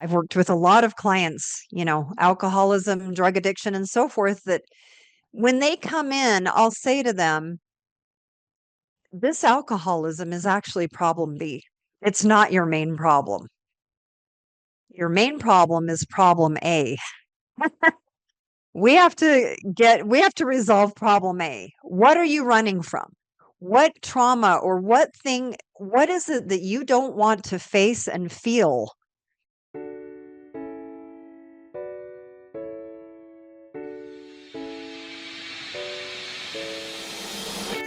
I've worked with a lot of clients, alcoholism, drug addiction, and so forth, that when they come in, I'll say to them, this alcoholism is actually problem B. It's not your main problem. Your main problem is problem A. We have to resolve problem A. What are you running from? What trauma or what is it that you don't want to face and feel?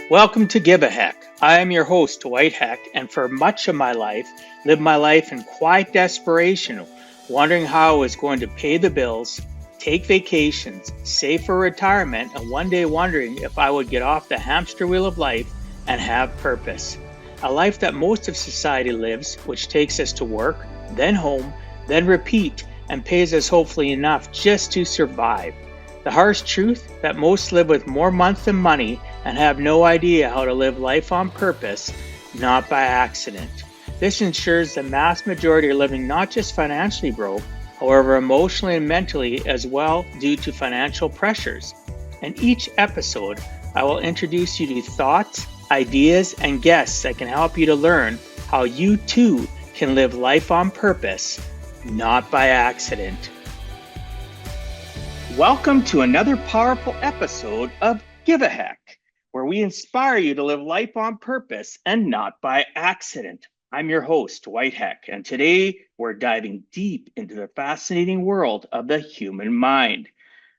Welcome to Give a Heck. I am your host, Dwight Heck, and for much of my life, lived my life in quiet desperation, wondering how I was going to pay the bills, take vacations, save for retirement, and one day wondering if I would get off the hamster wheel of life and have purpose. A life that most of society lives, which takes us to work, then home, then repeat, and pays us hopefully enough just to survive. The harsh truth that most live with more month than money and have no idea how to live life on purpose, not by accident. This ensures the mass majority are living not just financially broke, however emotionally and mentally as well due to financial pressures. In each episode, I will introduce you to thoughts, ideas, and guests that can help you to learn how you too can live life on purpose, not by accident. Welcome to another powerful episode of Give a Heck, where we inspire you to live life on purpose and not by accident. I'm your host, Dwight Heck, and today we're diving deep into the fascinating world of the human mind.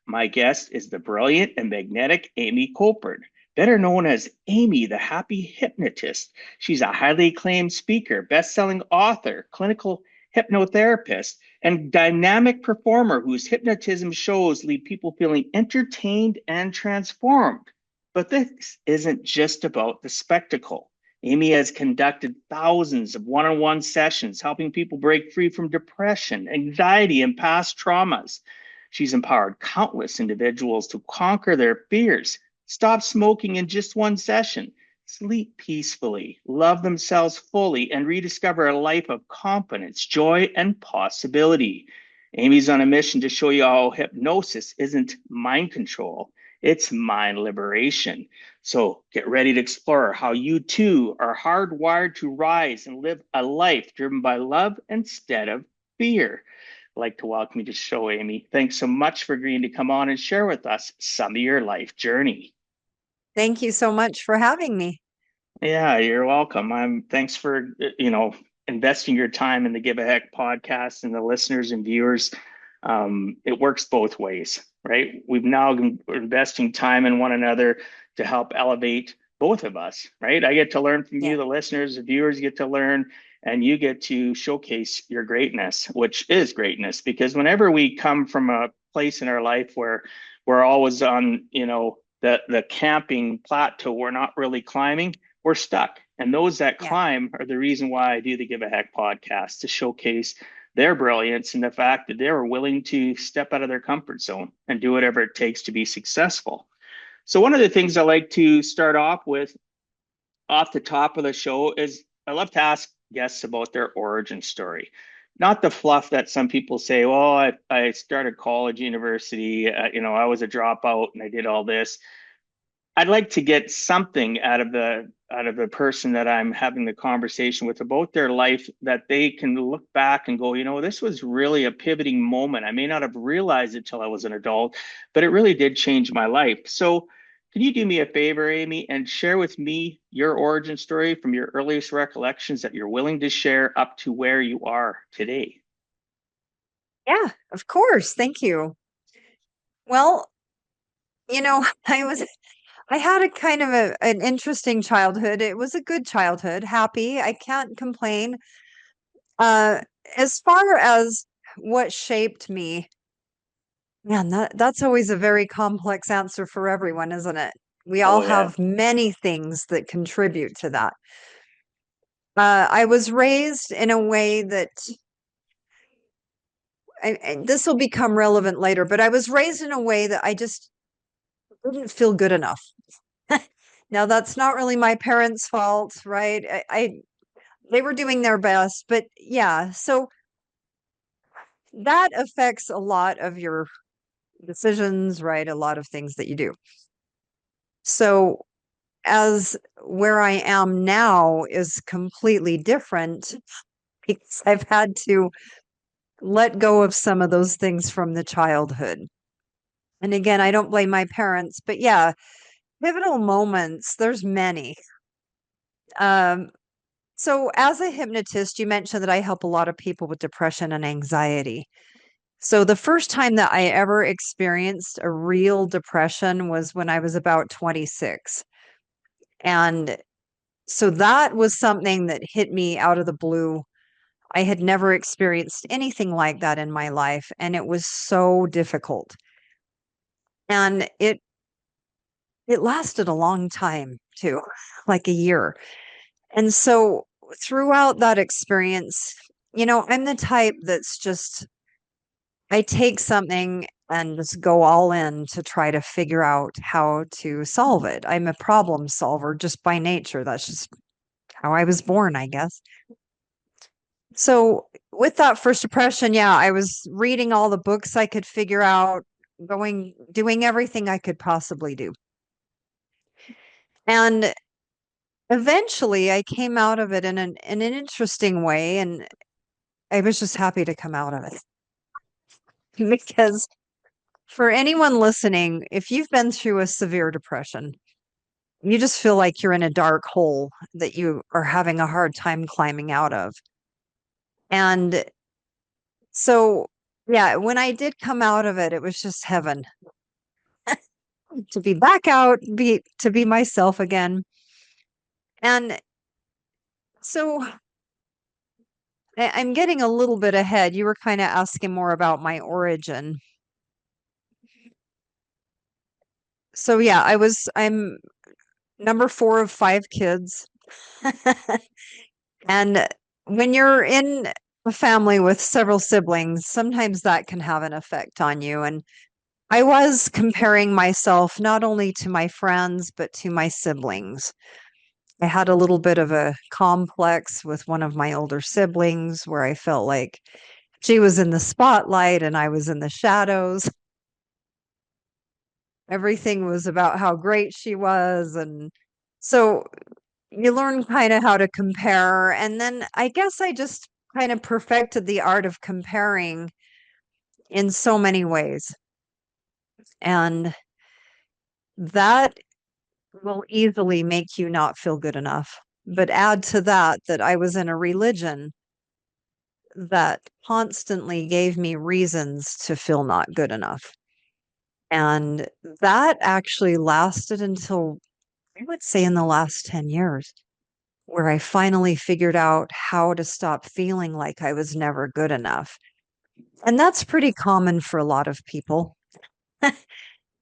My guest is the brilliant and magnetic Amy Koford, better known as Amy the Happy Hypnotist. She's a highly acclaimed speaker, best-selling author, clinical hypnotherapist, and dynamic performer whose hypnotism shows leave people feeling entertained and transformed. But this isn't just about the spectacle. Amy has conducted thousands of one-on-one sessions, helping people break free from depression, anxiety, and past traumas. She's empowered countless individuals to conquer their fears, stop smoking in just one session, sleep peacefully, love themselves fully, and rediscover a life of confidence, joy, and possibility. Amy's on a mission to show you how hypnosis isn't mind control, it's mind liberation. So get ready to explore how you too are hardwired to rise and live a life driven by love instead of fear. I'd like to welcome you to the show, Amy. Thanks so much for agreeing to come on and share with us some of your life journey. Thank you so much for having me. Yeah, you're welcome. Thanks for investing your time in the Give a Heck podcast and the listeners and viewers. It works both ways, right? We've now been investing time in one another to help elevate both of us, right? I get to learn from Yeah. you, the listeners, the viewers get to learn, and you get to showcase your greatness, which is greatness. Because whenever we come from a place in our life where we're always on, the camping plateau, we're not really climbing, we're stuck. And those that Yeah. climb are the reason why I do the Give a Heck podcast, to showcase their brilliance and the fact that they were willing to step out of their comfort zone and do whatever it takes to be successful. So one of the things I like to start off with off the top of the show is I love to ask guests about their origin story. Not the fluff that some people say, well, I started college, university, I was a dropout and I did all this. I'd like to get something out of the person that I'm having the conversation with about their life, that they can look back and go, this was really a pivoting moment. I may not have realized it till I was an adult, but it really did change my life. So can you do me a favor, Amy, and share with me your origin story from your earliest recollections that you're willing to share up to where you are today? Yeah, of course. Thank you. Well, I had a kind of an interesting childhood. It was a good childhood, happy. I can't complain. Uh, as far as what shaped me, man, that's always a very complex answer for everyone, isn't it? We all Oh, yeah. have many things that contribute to that. I was raised in a way that this will become relevant later, but I was raised in a way that I just didn't feel good enough. Now, that's not really my parents' fault, right? They were doing their best, but yeah. So that affects a lot of your decisions, right? A lot of things that you do. So, as where I am now is completely different because I've had to let go of some of those things from the childhood. And again, I don't blame my parents, but yeah, pivotal moments, there's many. Um, so as a hypnotist, you mentioned that I help a lot of people with depression and anxiety. So the first time that I ever experienced a real depression was when I was about 26. And so that was something that hit me out of the blue. I had never experienced anything like that in my life, and it was so difficult. And it lasted a long time too, like a year. And so throughout that experience, I'm the type that's just I take something and just go all in to try to figure out how to solve it. I'm a problem solver just by nature. That's just how I was born, I guess. So with that first depression, yeah, I was reading all the books I could figure out, doing everything I could possibly do. And eventually I came out of it in an interesting way, and I was just happy to come out of it. Because for anyone listening, if you've been through a severe depression, you just feel like you're in a dark hole that you are having a hard time climbing out of. And so, yeah, when I did come out of it, it was just heaven to be back out, to be myself again. And so I'm getting a little bit ahead. You were kind of asking more about my origin. So yeah, I'm number 4 of 5 kids. And when you're in a family with several siblings, sometimes that can have an effect on you. And I was comparing myself not only to my friends, but to my siblings. I had a little bit of a complex with one of my older siblings where I felt like she was in the spotlight and I was in the shadows. Everything was about how great she was. And so you learn kind of how to compare. And then I guess I just kind of perfected the art of comparing in so many ways. And that will easily make you not feel good enough. But add to that that I was in a religion that constantly gave me reasons to feel not good enough. And that actually lasted until I would say in the last 10 years, where I finally figured out how to stop feeling like I was never good enough. And that's pretty common for a lot of people.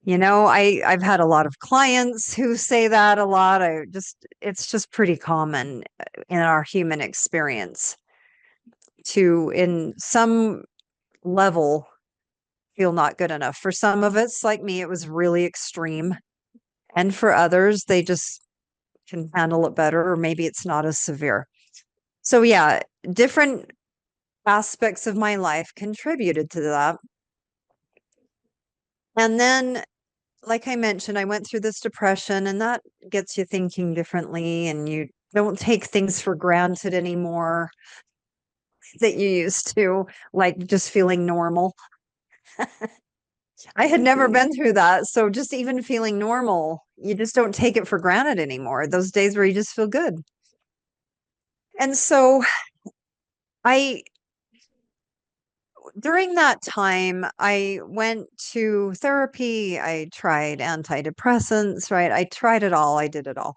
I've had a lot of clients who say that a lot. It's just pretty common in our human experience to, in some level, feel not good enough. For some of us, like me, it was really extreme. And for others, they just can handle it better, or maybe it's not as severe. So, yeah, different aspects of my life contributed to that. And then, like I mentioned, I went through this depression, and that gets you thinking differently, and you don't take things for granted anymore that you used to, like just feeling normal. I had never been through that. So just even feeling normal, you just don't take it for granted anymore. Those days where you just feel good. And so I, during that time, I went to therapy. I tried antidepressants, right? I tried it all. I did it all.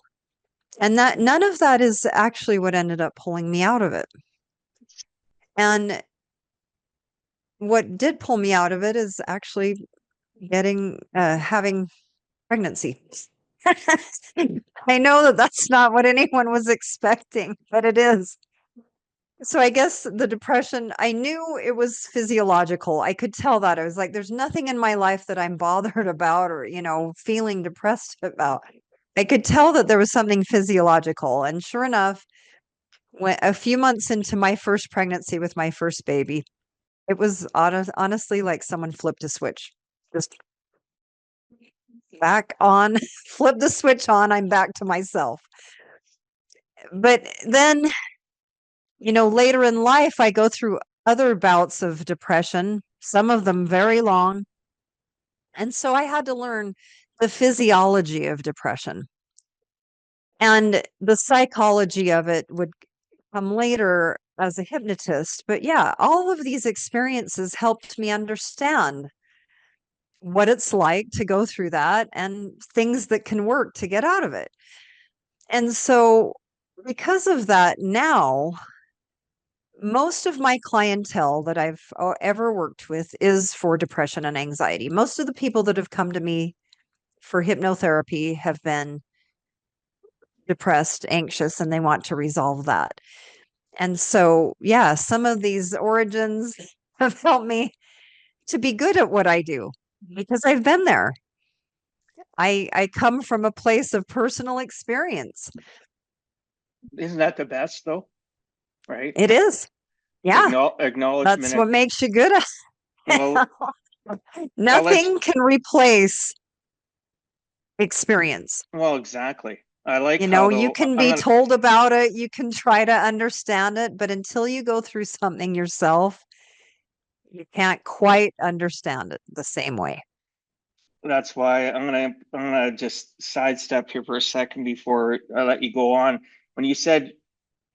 And that none of that is actually what ended up pulling me out of it. And what did pull me out of it is actually having pregnancy. I know that that's not what anyone was expecting, but it is. So I guess the depression, I knew it was physiological. I could tell that. I was like, there's nothing in my life that I'm bothered about or, feeling depressed about. I could tell that there was something physiological. And sure enough, when a few months into my first pregnancy with my first baby, It was honestly like someone flipped a switch. Just back on, flip the switch on, I'm back to myself. But then, later in life, I go through other bouts of depression, some of them very long. And so I had to learn the physiology of depression. And the psychology of it would come later as a hypnotist. But yeah, all of these experiences helped me understand what it's like to go through that and things that can work to get out of it. And so, because of that, now most of my clientele that I've ever worked with is for depression and anxiety. Most of the people that have come to me for hypnotherapy have been depressed, anxious, and they want to resolve that. And so, yeah, some of these origins have helped me to be good at what I do because I've been there. I come from a place of personal experience. Isn't that the best though? Right? It is. Yeah, that's Acknowledgement. what makes you good at Well, I'll let you, Nothing can replace experience. well, exactly. I like You how know, you though can I'm be gonna told about it, you can try to understand it, but until you go through something yourself, you can't quite understand it the same way. that's why I'm gonna just sidestep here for a second before I let you go on. When you said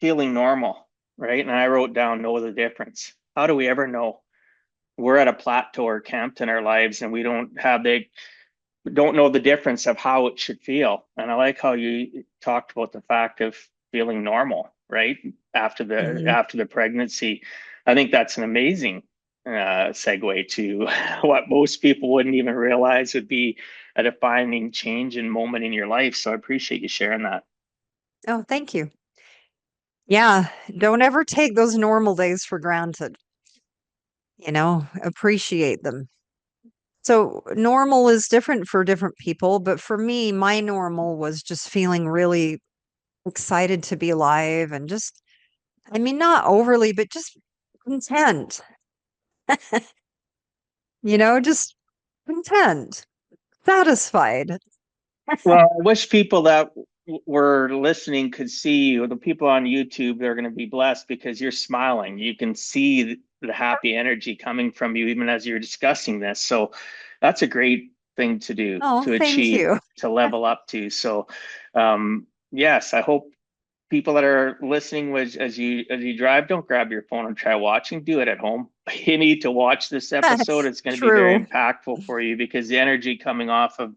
feeling normal, right? And I wrote down know the difference. How do we ever know? We're at a plateau or camped in our lives and we don't know the difference of how it should feel. And I like how you talked about the fact of feeling normal, right? After the Mhm. after the pregnancy. I think that's an amazing segue to what most people wouldn't even realize would be a defining change and moment in your life. So I appreciate you sharing that. Oh, thank you. Yeah, don't ever take those normal days for granted. Appreciate them. So, normal is different for different people, but for me, my normal was just feeling really excited to be alive and just, I mean, not overly, but just content, just content, satisfied. Well, I wish people that were listening could see you. The people on YouTube, they're going to be blessed because you're smiling. You can see the happy energy coming from you even as you're discussing this. So that's a great thing to do, Oh, to thank achieve, you. to level up to. So, yes, I hope people that are listening was as you drive, don't grab your phone and try watching. Do it at home. You need to watch this episode. It's going to be very True. impactful for you because the energy coming off of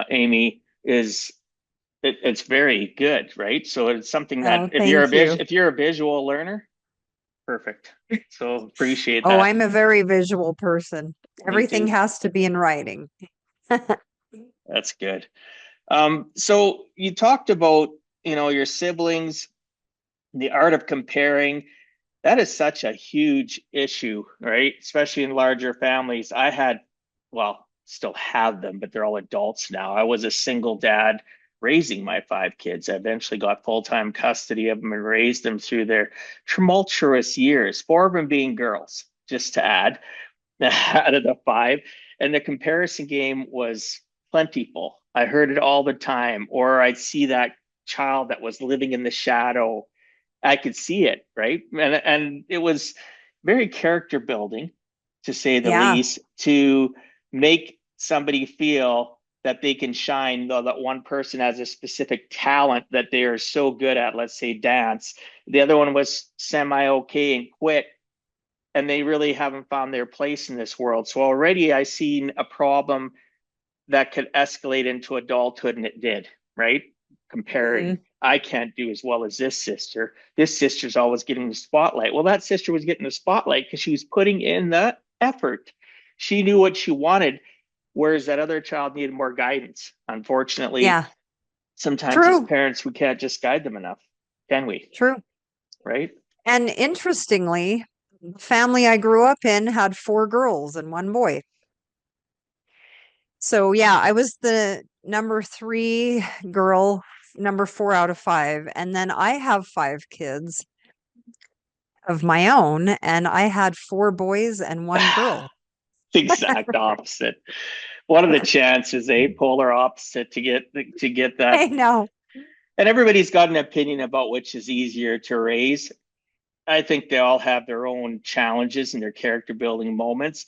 Amy, is it's very good, right? So it's something that Oh, thank you. if you're a visual learner, perfect. So appreciate Oh, that. I'm a very visual person. Me Everything too. has to be in writing. That's good. So you talked about, your siblings, the art of comparing. That is such a huge issue, right? Especially in larger families. Well, still have them, but they're all adults now. I was a single dad raising my five kids. I eventually got full-time custody of them and raised them through their tumultuous years, four of them being girls, just to add, out of the five. And the comparison game was plentiful. I heard it all the time, or I'd see that child that was living in the shadow. I could see it, right? And it was very character building, to say the Yeah. least, to make somebody feel that they can shine, though that one person has a specific talent that they are so good at, let's say dance. The other one was semi okay and quit, and they really haven't found their place in this world. So already I seen a problem that could escalate into adulthood, and it did, right? Comparing. Mhm. I can't do as well as this sister. This sister's always getting the spotlight. Well, that sister was getting the spotlight because she was putting in the effort. She knew what she wanted, whereas that other child needed more guidance. Unfortunately, Yeah. sometimes as True. parents, we can't just guide them enough, can we? True. Right? And interestingly, the family I grew up in had four girls and one boy. So yeah, I was the number three girl, number four out of five. And then I have five kids. of my own, and I had 4 boys and 1 girl. The exact opposite. What are the chances, polar opposite to get that? I know. And everybody's got an opinion about which is easier to raise. I think they all have their own challenges and their character building moments.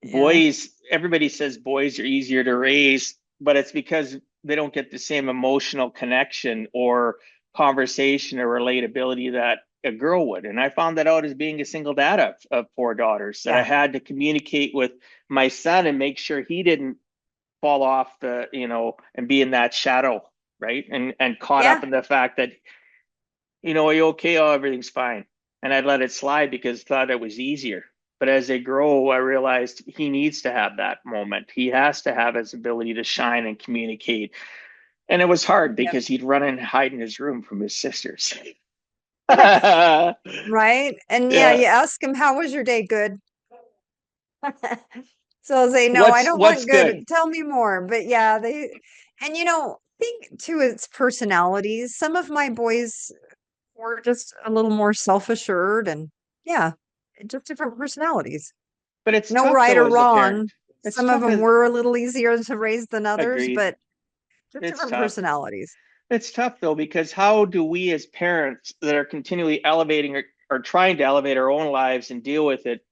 Yeah. Boys, everybody says boys are easier to raise, but it's because they don't get the same emotional connection or conversation or relatability that a girl would. And I found that out as being a single dad of 4 daughters, that I Yeah. had to communicate with my son and make sure he didn't fall off and be in that shadow, right? And caught up Yeah. in the fact that, are you okay? Oh, everything's fine. And I let it slide because I thought it was easier. But as they grow, I realized he needs to have that moment. He has to have his ability to shine and communicate. And it was hard Yep. because he'd run and hide in his room from his sisters. Yeah. Right? And yeah, you ask him, how was your day? Good. So I'll say, no, I don't What's want good? good. Tell me more. But yeah, and think too, it's personalities. Some of my boys were just a little more self-assured and yeah, just different personalities. But it's No tough right though or as a parent. wrong. It's Some of tough them as were a little easier to raise than others, agreed. but just It's different tough. personalities. It's tough though, because how do we as parents that are continually elevating or trying to elevate our own lives and deal with it,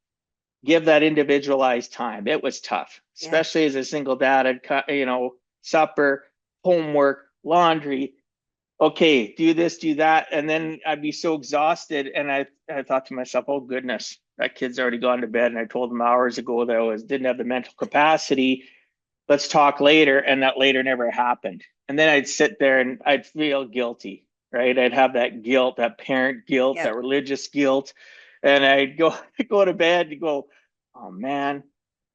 give that individualized time? It was tough, Yeah. especially as a single dad. Supper, homework, laundry. Okay, do this, do that. And then I'd be so exhausted. And I thought to myself, oh goodness, that kid's already gone to bed. And I told him hours ago that didn't have the mental capacity. Let's talk later. And that later never happened. And then I'd sit there and I'd feel guilty, right? I'd have that guilt, that parent guilt, Yep. that religious guilt. And I'd go to bed and go, oh man,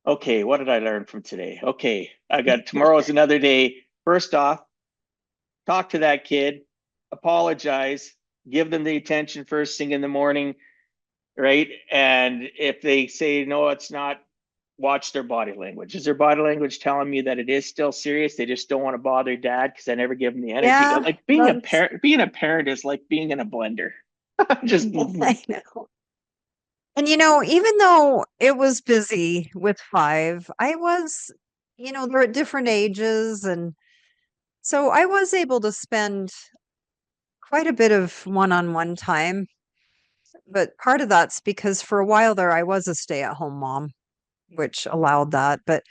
okay, what did I learn from today? Okay, I got tomorrow's another day. First off, talk to that kid, apologize, give them the attention first thing in the morning, right? And if they say no, it's not, watch their body language. Is their body language telling me that it is still serious? They just don't want to bother dad because I never give them the energy. Yeah, Like that's being a parent is like being in a blender. Just I know. And even though it was busy with 5, I was, they're at different ages. And so I was able to spend quite a bit of one-on-one time. But part of that's because for a while there, I was a stay-at-home mom, which allowed that. But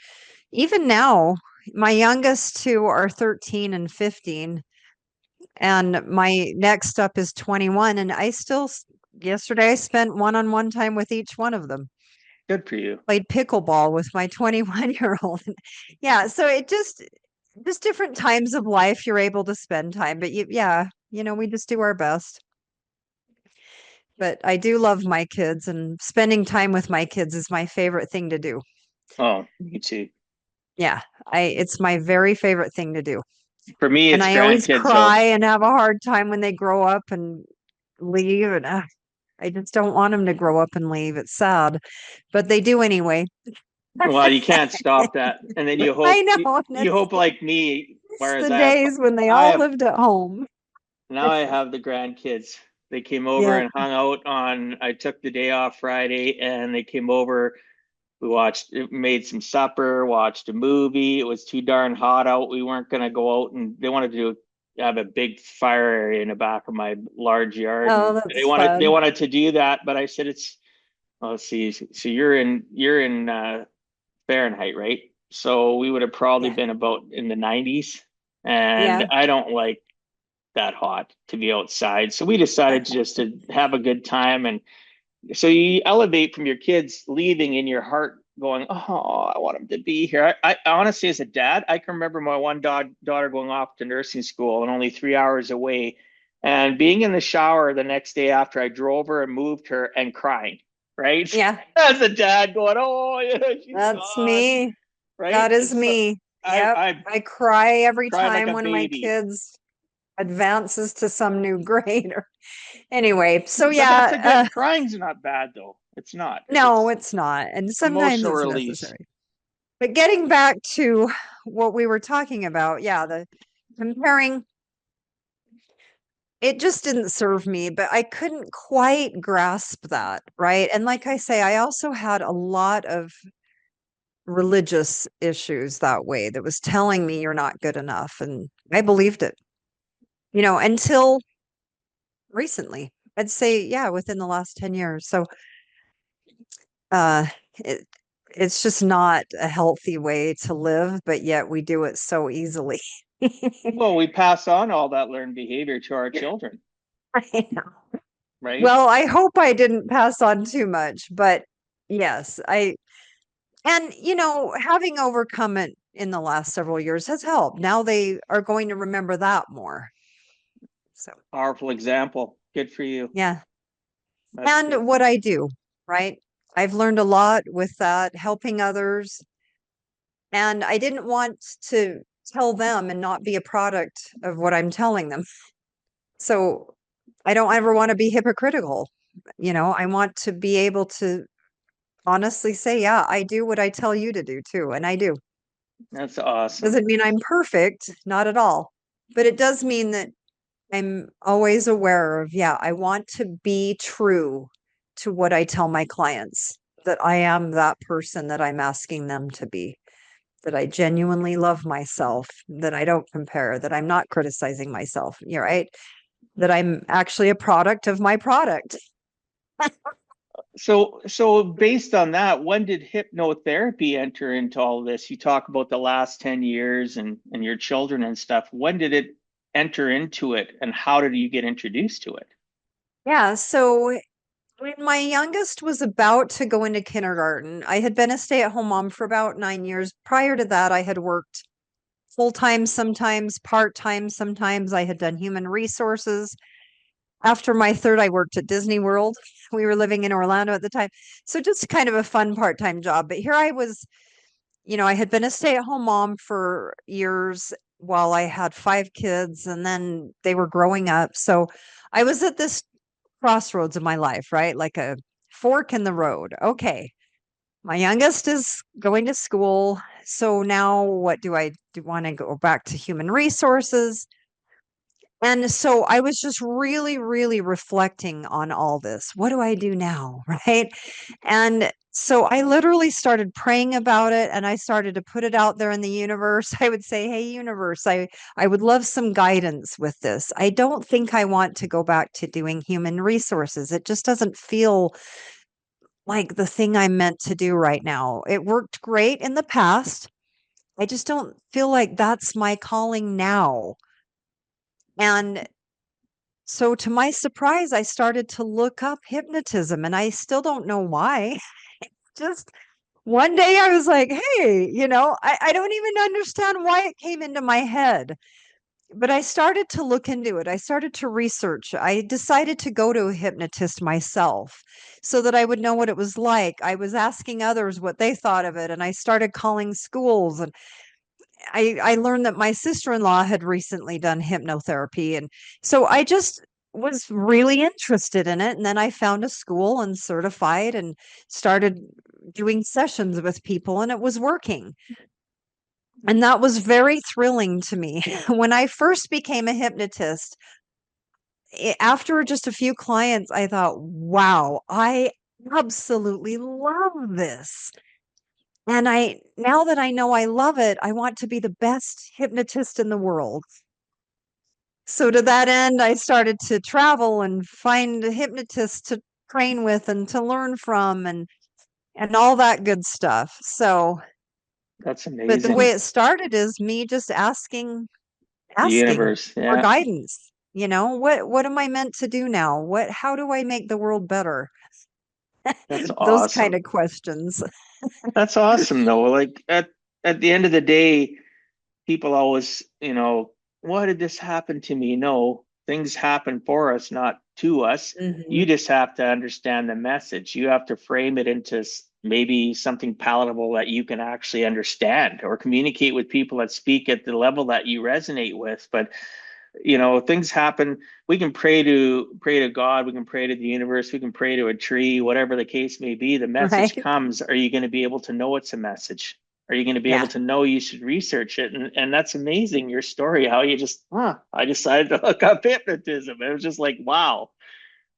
even now, my youngest 2 are 13 and 15, and my next up is 21. And yesterday, I spent one-on-one time with each one of them. good for you. Played pickleball with my 21-year-old. Yeah, so it just different times of life you're able to spend time, but yeah, we just do our best. But I do love my kids, and spending time with my kids is my favorite thing to do. Oh, me too. Yeah, it's my very favorite thing to do. For me, And it's I always grandkids though. cry and have a hard time when they grow up and leave, and I just don't want them to grow up and leave. It's sad, but they do anyway. Well, you can't stop that. And then I know, and you hope like me, it's whereas the days when they all lived at home. now I have the grandkids. They came over Yeah. and hung out I took the day off Friday and they came over. We made some supper, watched a movie. It was too darn hot out. We weren't going to go out, and they wanted to have a big fire area in the back of my large yard. Oh, And that's they fun. wanted to do that. But I said, let's see. So you're in Fahrenheit, right? So we would have probably Yeah. been about in the 90s. And Yeah. I don't like that hot to be outside. So we decided just to have a good time. And so you elevate from your kids leaving in your heart going, oh, I want them to be here. I honestly, as a dad, I can remember my one daughter going off to nursing school and only 3 hours away and being in the shower the next day after I drove her and moved her and crying, right? Yeah. As a dad going, oh, yeah, she's That's gone, me. right? That is And so me. I, Yep. I I cry every cried like time a one of my baby. kids advances to some new grade. Anyway, so But that's a yeah, good, crying's not bad though. It's not. no, It's it's not. And sometimes emotional it's release. necessary. But getting back to what we were talking about, yeah, the comparing it just didn't serve me, but I couldn't quite grasp that, right? And like I say, I also had a lot of religious issues that way that was telling me you're not good enough. And I believed it, until recently. I'd say, yeah, within the last 10 years. So uh it it's just not a healthy way to live, but yet we do it so easily. Well, we pass on all that learned behavior to our children, I know. right? Well, I hope I didn't pass on too much, but yes, and having overcome it in the last several years has helped. Now they are going to remember that more. So, Powerful example. Good for you. yeah. That's good. And what I do, right? I've learned a lot with that, helping others. And I didn't want to tell them and not be a product of what I'm telling them. So I don't ever want to be hypocritical. I want to be able to honestly say, yeah, I do what I tell you to do too. And I do. That's awesome. Doesn't mean I'm perfect, not at all. But it does mean that I'm always aware of, yeah, I want to be true to what I tell my clients, that I am that person that I'm asking them to be, that I genuinely love myself, that I don't compare, that I'm not criticizing myself. You're right. That I'm actually a product of my product. So based on that, when did hypnotherapy enter into all this? You talk about the last 10 years and your children and stuff. When did it enter into it and how did you get introduced to it? Yeah. So when my youngest was about to go into kindergarten, I had been a stay at home mom for about 9 years. Prior to that, I had worked full time, sometimes part time, sometimes I had done human resources. After my third, I worked at Disney World. We were living in Orlando at the time. So just kind of a fun part time job. But here I was, I had been a stay at home mom for years while I had five kids, and then they were growing up. So I was at this crossroads of my life, right? Like a fork in the road. Okay, my youngest is going to school. So now what do I do? Want to go back to human resources? And so I was just really, really reflecting on all this. What do I do now? Right. And so I literally started praying about it and I started to put it out there in the universe. I would say, hey, universe, I would love some guidance with this. I don't think I want to go back to doing human resources. It just doesn't feel like the thing I'm meant to do right now. It worked great in the past. I just don't feel like that's my calling now. And so, to my surprise, I started to look up hypnotism and I still don't know why. Just one day I was like, hey, I don't even understand why it came into my head. But I started to look into it. I started to research. I decided to go to a hypnotist myself so that I would know what it was like. I was asking others what they thought of it, and I started calling schools. And I learned that my sister-in-law had recently done hypnotherapy. And so I just was really interested in it. And then I found a school and certified and started doing sessions with people, and it was working. And that was very thrilling to me. When I first became a hypnotist, after just a few clients, I thought, wow, I absolutely love this. And now that I know I love it, I want to be the best hypnotist in the world. So to that end, I started to travel and find hypnotists to train with and to learn from and all that good stuff. So, That's but the way amazing. it started is me just The asking universe. for Yeah. guidance. What am I meant to do now? How do I make the world better? That's Those kind awesome. of questions. That's awesome though. Like at the end of the day, people always, why did this happen to me? No, things happen for us, not to us. You Mhm. just have to understand the message. You have to frame it into maybe something palatable that you can actually understand or communicate with people that speak at the level that you resonate with. But things happen. We can pray to God, we can pray to the universe, we can pray to a tree, whatever the case may be. The message Right? comes. Are you going to be able to know it's a message? are you going to be able Yeah. to know you should research it? And that's amazing, your story, how you just, I decided to look up hypnotism. It was just like, wow,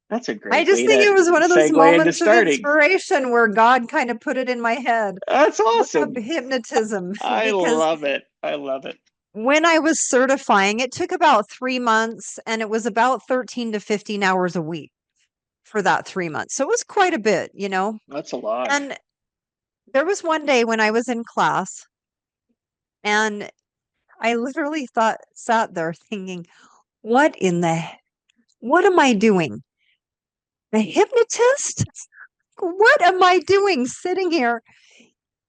that's a I great just way think to it was one of those segue into moments of starting. inspiration where God kind of put it in my head. That's Look up awesome. hypnotism I because love it. I love it. when I was certifying, it took about 3 months and it was about 13 to 15 hours a week for that 3 months. So it was quite a bit, you know. That's a lot. And there was one day when I was in class and I literally sat there thinking, what am I doing? A hypnotist? What am I doing sitting here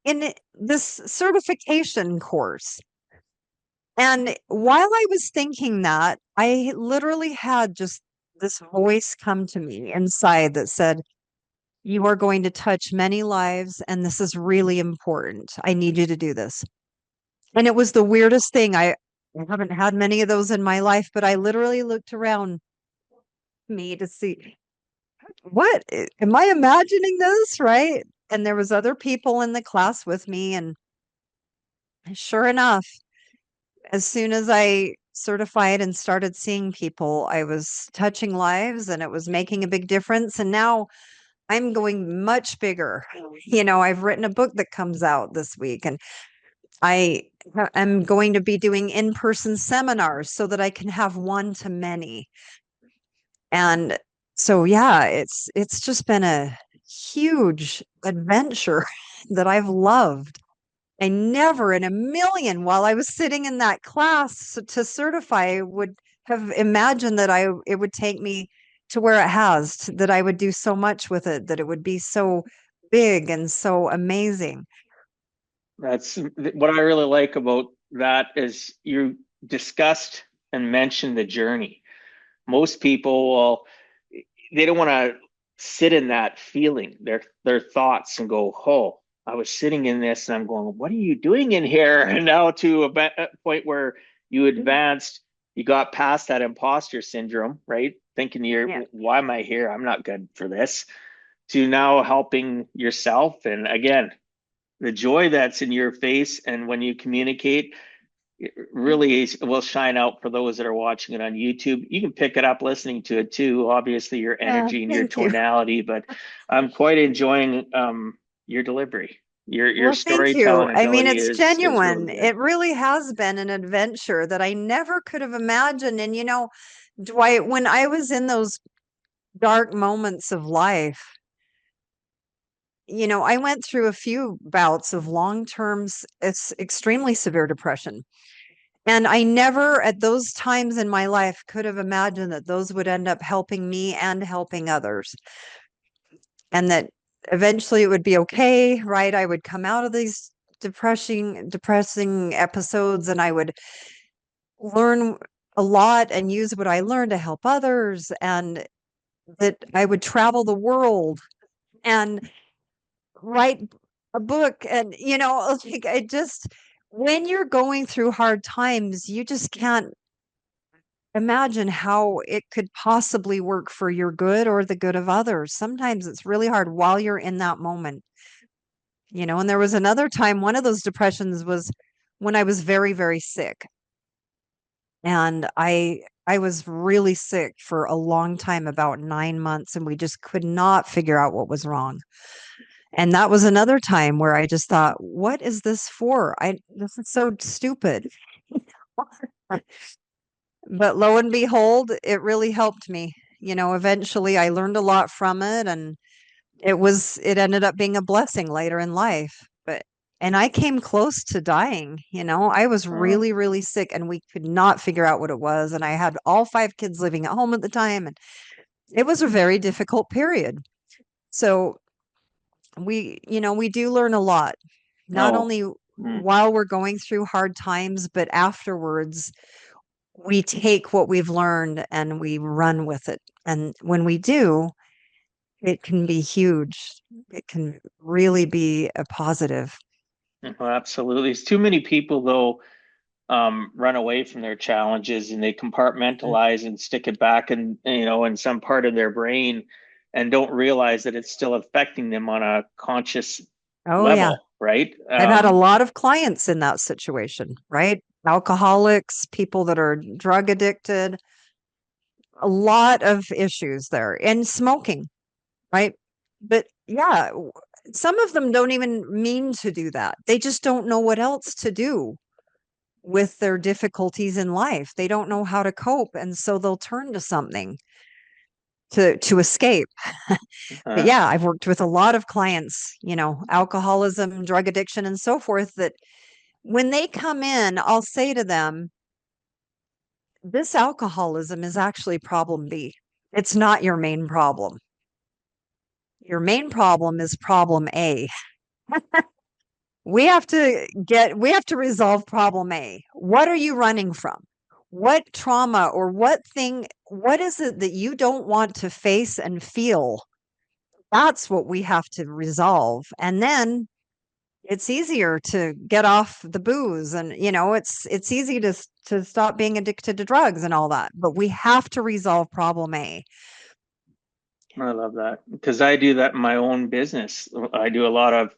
in this certification course? And while I was thinking that, I literally had just this voice come to me inside that said, "You are going to touch many lives, and this is really important. I need you to do this." And it was the weirdest thing. I haven't had many of those in my life, but I literally looked around me to see am I imagining this, right? And there was other people in the class with me, and sure enough, as soon as I certified and started seeing people, I was touching lives and it was making a big difference. And now I'm going much bigger. You know, I've written a book that comes out this week and am going to be doing in-person seminars so that I can have one to many. And so yeah, it's just been a huge adventure that I've loved. I never in a million while I was sitting in that class to certify would have imagined that it would take me to where it has, that I would do so much with it, that it would be so big and so amazing. That's what I really like about that is you discussed and mentioned the journey. Most people, well, they don't want to sit in that feeling, their thoughts, and go, "Oh, I was sitting in this," and I'm going, "What are you doing in here?" And now to a point where you advanced, you got past that imposter syndrome, right? Thinking Yeah. why am I here? I'm not good for this. To now helping yourself, and again, the joy that's in your face, and when you communicate, it really will shine out for those that are watching it on YouTube. You can pick it up listening to it too. Obviously, your Yeah, energy and your thank you. tonality, but I'm quite enjoying your delivery. Your Well, thank you. storytelling I mean, ability it's is really genuine. good. It really has been an adventure that I never could have imagined. And, you know, Dwight, when I was in those dark moments of life, you know, I went through a few bouts of long-term, it's extremely severe depression. And I never at those times in my life could have imagined that those would end up helping me and helping others. And that eventually it would be okay, right? I would come out of these depressing episodes and I would learn a lot and use what I learned to help others and that I would travel the world and write a book and you know like I just when you're going through hard times you just can't imagine how it could possibly work for your good or the good of others. Sometimes it's really hard while you're in that moment, you know. And there was another time, one of those depressions was when I was very, very sick. And I was really sick for a long time, about 9 months, and we just could not figure out what was wrong. And that was another time where I just thought, what is this for? This is so stupid. But lo and behold, it really helped me. You know, eventually I learned a lot from it and it ended up being a blessing later in life. And I came close to dying, you know. I was Uh, really, really sick and we could not figure out what it was. And I had all five kids living at home at the time. And it was a very difficult period. So we do learn a lot, not no. only Mm. while we're going through hard times, but afterwards, we take what we've learned and we run with it. And when we do, it can be huge. It can really be a positive. Well, absolutely. It's too many people though run away from their challenges and they Mm. compartmentalize and stick it back in, in some part of their brain and don't realize that it's still affecting them on a conscious Oh, yeah. level. right? I've had a lot of clients in that situation, right? Alcoholics, people that are drug addicted, a lot of issues there, and smoking, right? But yeah, some of them don't even mean to do that. They just don't know what else to do with their difficulties in life. They don't know how to cope, and so they'll turn to something to escape. But uh, yeah, I've worked with a lot of clients, alcoholism, drug addiction, and so forth, that when they come in, I'll say to them, this alcoholism is actually problem B. It's not your main problem. Your main problem is problem A. We have to resolve problem A. What are you running from? What trauma or what is it that you don't want to face and feel? That's what we have to resolve. And then it's easier to get off the booze, and it's easy to stop being addicted to drugs and all that. But we have to resolve problem A. I love that because I do that in my own business. I do a lot of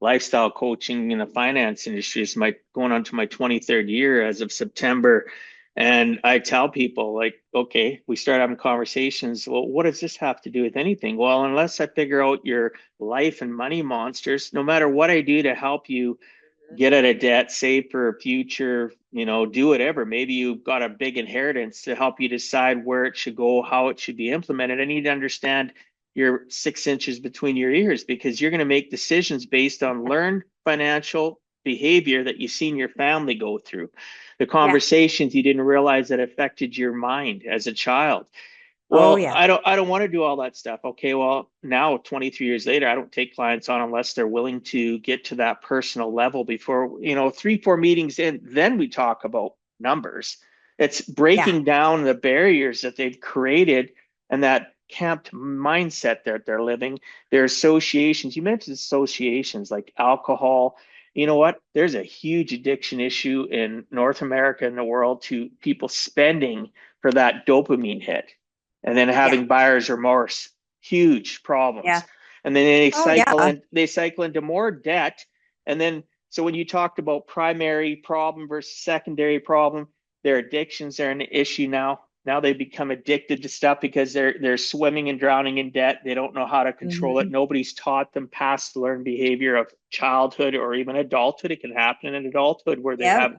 lifestyle coaching in the finance industry. It's going on to my 23rd year as of September. And I tell people, like, okay, we start having conversations. Well, what does this have to do with anything? Well, unless I figure out your life and money monsters, no matter what I do to help you get out of debt, save for a future, do whatever. Maybe you've got a big inheritance to help you decide where it should go, how it should be implemented. I need to understand your 6 inches between your ears because you're going to make decisions based on learned financial behavior that you've seen your family go through, the Yeah. conversations you didn't realize that affected your mind as a child. Oh Well, yeah. I don't want to do all that stuff. Okay, well, now 23 years later, I don't take clients on unless they're willing to get to that personal level before, 3, 4 meetings in, then we talk about numbers. It's Yeah. breaking down the barriers that they've created and that camped mindset that they're living, their associations. You mentioned associations like alcohol. You know what? There's a huge addiction issue in North America and the world to people spending for that dopamine hit and then Yeah. having buyer's remorse, huge Yeah. problems. And then they Oh cycle yeah. in, they cycle into more debt. And then, so when you talked about primary problem versus secondary problem, their addictions are an issue now. Now they become addicted to stuff because they're swimming and drowning in debt. They don't know how to control it. Mhm. Nobody's taught them past learned behavior of childhood or even adulthood. It can happen in adulthood where they Yep. have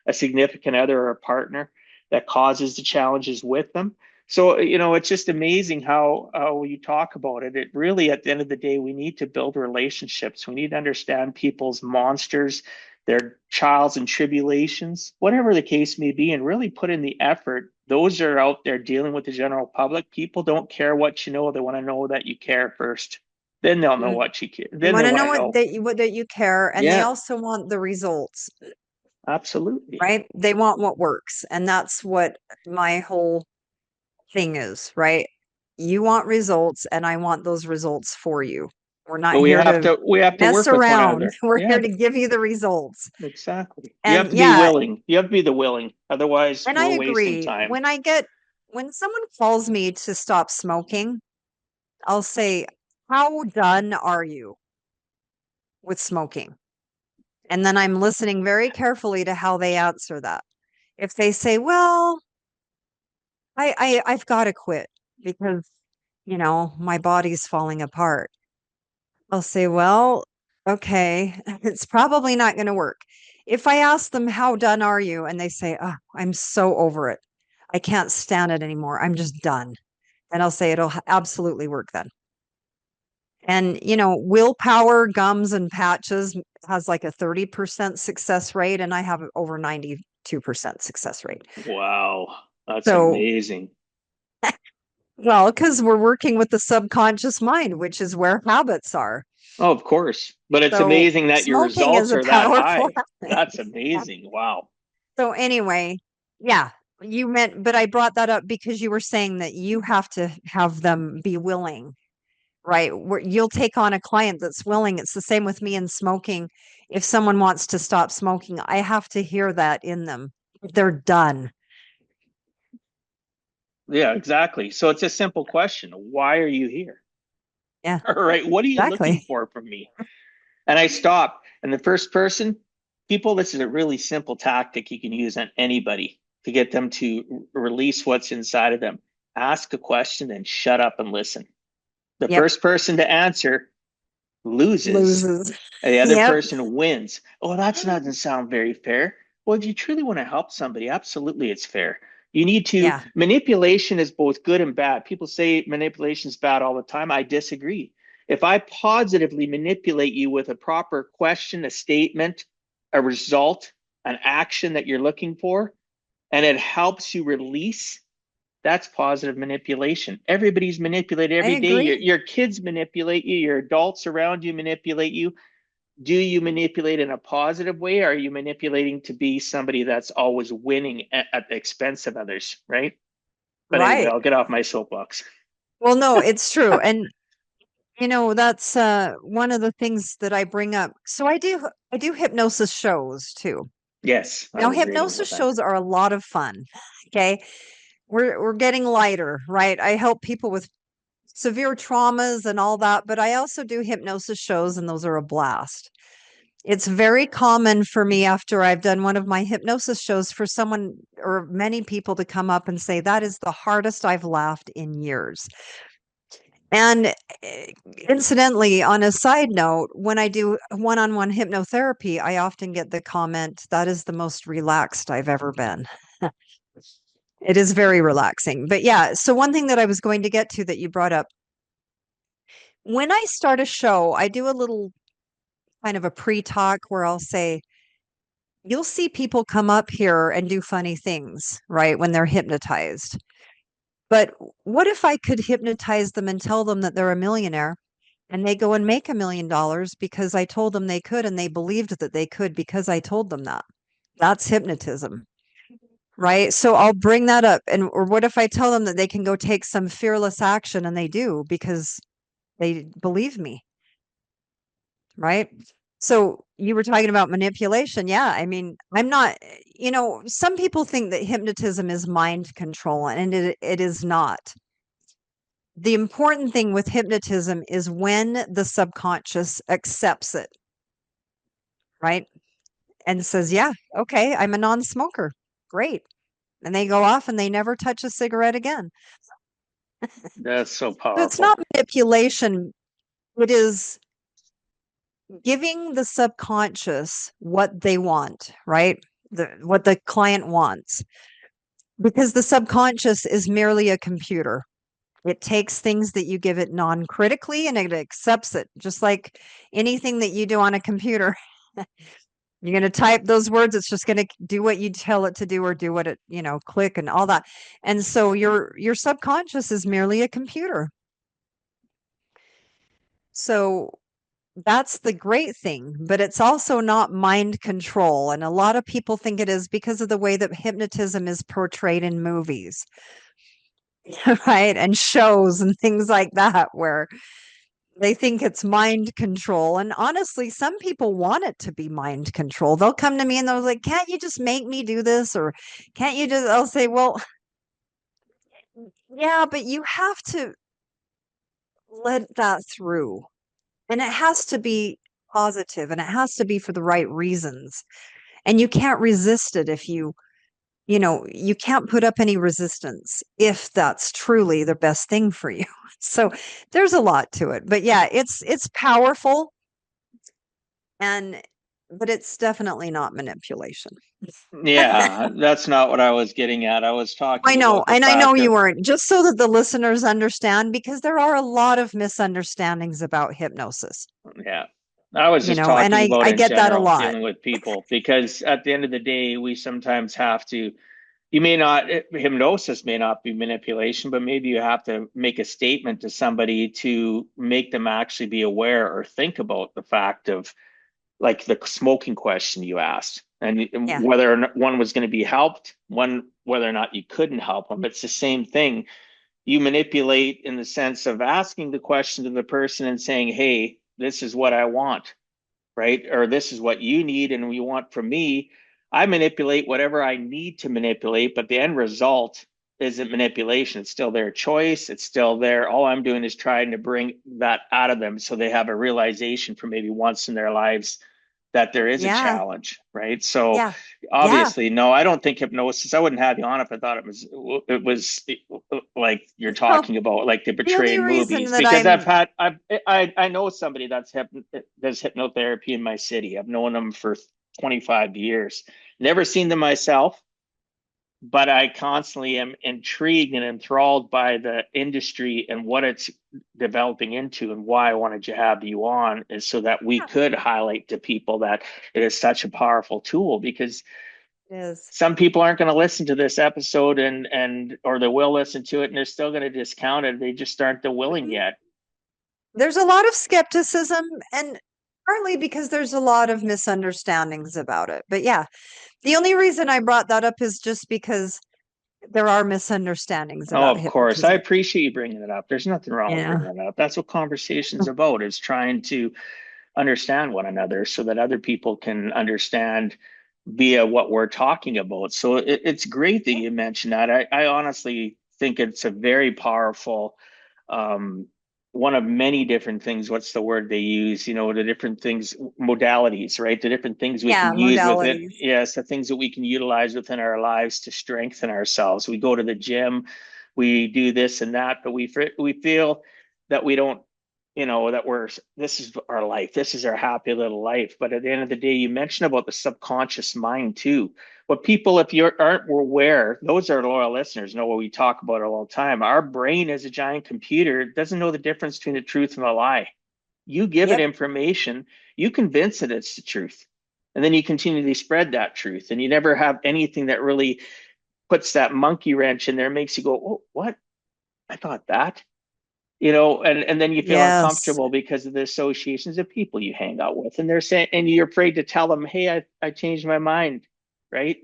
a significant other or a partner that causes the challenges with them. So, it's just amazing how you talk about it. It really, at the end of the day, we need to build relationships. We need to understand people's monsters, their trials and tribulations, whatever the case may be, and really put in the effort. Those are out there dealing with the general public. People don't care what you know. They want to know that you care first. Then they'll know Mm. what you care. They Then they want to want know to know. what you care, and they Yeah, also want the results, absolutely. right? They want what works, and that's what my whole thing is, right? You want results, and I want those results for you. We're not But we here have to to we have to mess work with one around. another. We're here Yeah, to give you the results. exactly. You have And to be yeah, willing. You have to be the willing. Otherwise, and I we're wasting agree. time. When someone calls me to stop smoking, I'll say, "How done are you with smoking?" And then I'm listening very carefully to how they answer that. If they say, "Well, I've got to quit because, my body's falling apart." I'll say, "Well, okay, it's probably not going to work." If I ask them, "How done are you?" and they say, "Oh, I'm so over it. I can't stand it anymore. I'm just done." And I'll say, "It'll absolutely work then." And, willpower, gums, and patches has like a 30% success rate, and I have over 92% success rate. Wow, that's So, amazing. well, because we're working with the subconscious mind, which is where habits are. Oh, of course. But it's So, amazing that your smoking is results a are that powerful high. That's amazing. Wow. So anyway, yeah, but I brought that up because you were saying that you have to have them be willing, right? Where you'll take on a client that's willing. It's the same with me in smoking. If someone wants to stop smoking, I have to hear that in them. They're done. Yeah, exactly. So it's a simple question. Why are you here? Yeah, All right. What are you looking exactly. for from me? And I stop. And the first person, people, this is a really simple tactic you can use on anybody to get them to release what's inside of them. Ask a question and shut up and listen. The Yep. first person to answer loses, Loses. and the other Yep. person wins. Oh, that doesn't sound very fair. Well, if you truly want to help somebody, absolutely it's fair. You need to, Yeah. manipulation is both good and bad. People say manipulation is bad all the time. I disagree. If I positively manipulate you with a proper question, a statement, a result, an action that you're looking for, and it helps you release, that's positive manipulation. Everybody's manipulated I every day. Your, agree. your kids manipulate you, your adults around you manipulate you. Do you manipulate in a positive way, or are you manipulating to be somebody that's always winning at the expense of others, right? But anyway, Right. I'll get off my soapbox. Well, no, it's true. And that's one of the things that I bring up. So I do hypnosis shows too. Yes, I Now, was reading hypnosis about that. shows are a lot of fun. Okay. We're getting lighter, right? I help people with severe traumas and all that, but I also do hypnosis shows, and those are a blast. It's very common for me after I've done one of my hypnosis shows for someone or many people to come up and say, that is the hardest I've laughed in years. And incidentally, on a side note, when I do one on one hypnotherapy, I often get the comment, that is the most relaxed I've ever been. It is very relaxing. But yeah, so one thing that I was going to get to that you brought up, when I start a show, I do a little kind of a pre talk where I'll say, you'll see people come up here and do funny things, right? When they're hypnotized. But what if I could hypnotize them and tell them that they're a millionaire and they go and make $1 million because I told them they could and they believed that they could because I told them that? That's hypnotism, right? So I'll bring that up. And or what if I tell them that they can go take some fearless action and they do because they believe me, right? So you were talking about manipulation. Yeah. I mean, I'm not, some people think that hypnotism is mind control, and it is not. The important thing with hypnotism is when the subconscious accepts it, right? And says, yeah, okay, I'm a non smoker. Great. And they go off and they never touch a cigarette again. That's so So it's powerful. not manipulation, it is giving the subconscious what they want, right? What the client wants. Because the subconscious is merely a computer. It takes things that you give it non critically and it accepts it, just like anything that you do on a computer. You're going to type those words, it's just going to do what you tell it to do or do what it, click and all that. And so your subconscious is merely a computer. So that's the great thing, but it's also not mind control. And a lot of people think it is because of the way that hypnotism is portrayed in movies, right? And shows and things like that, where they think it's mind control. And honestly, some people want it to be mind control. They'll come to me and they'll like, can't you just make me do this? Or can't you just, I'll say, well, yeah, but you have to let that through. And it has to be positive and it has to be for the right reasons. And you can't resist it if you can't put up any resistance if that's truly the best thing for you. So there's a lot to it. But yeah, it's powerful, and but it's definitely not manipulation. Yeah, that's not what I was getting at. I was I talking know, about the and I know fact you of, weren't, just so that the listeners understand, because there are a lot of misunderstandings about hypnosis, yeah, I was just and talking about I in get that a general lot. dealing with people, because at the end of the day, we sometimes have to, you may not, hypnosis may not be manipulation, but maybe you have to make a statement to somebody to make them actually be aware or think about the fact of, like the smoking question you asked, and Yeah. whether or not one was going to be helped, one whether or not you couldn't help them. It's the same thing. You manipulate in the sense of asking the question to the person and saying, hey, this is what I want, right? Or this is what you need and you want from me. I manipulate whatever I need to manipulate, but the end result isn't manipulation. It's still their choice. It's still there. All I'm doing is trying to bring that out of them so they have a realization for maybe once in their lives that there is a Yeah. challenge, right? So Yeah. Yeah. obviously, no, I don't think hypnosis. I wouldn't have you on if I thought it was like you're Well, talking about, like the the only portrayed reason movies. that Because I'm I know somebody does hypnotherapy in my city. I've known them for 25 years. Never seen them myself, but I constantly am intrigued and enthralled by the industry and what it's developing into, and why I wanted to have you on is so that we yeah, could highlight to people that it is such a powerful tool. Because it is. some people aren't going to listen to this episode, and or they will listen to it and they're still going to discount it. They just aren't the willing Mhm. yet. There's a lot of skepticism, and partly because there's a lot of misunderstandings about it. But yeah, the only reason I brought that up is just because there are misunderstandings Oh, about of course. I hypnotism. appreciate you bringing it up. There's nothing wrong with Yeah. bringing it up. That's what conversation's about, is trying to understand one another so that other people can understand via what we're talking about. So it's great that you mentioned that. I honestly think it's a very powerful, um, one of many different things. What's the word they use? You know, the different things, modalities, right? The different things we Yeah, can use with it. modalities. Yes, the things that we can utilize within our lives to strengthen ourselves. We go to the gym, we do this and that, but we feel that we don't, that this is our life, this is our happy little life. But at the end of the day, you mentioned about the subconscious mind too. What people, if you aren't aware, those are loyal listeners, know what we talk about all the time. Our brain is a giant computer. It doesn't know the difference between the truth and a lie. You give it Yep. information, you convince it it's the truth, and then you continually spread that truth, and you never have anything that really puts that monkey wrench in there, makes you go, oh, what, I thought that, and then you feel Yes. uncomfortable because of the associations of people you hang out with, and they're saying, and you're afraid to tell them, hey, I changed my mind, right?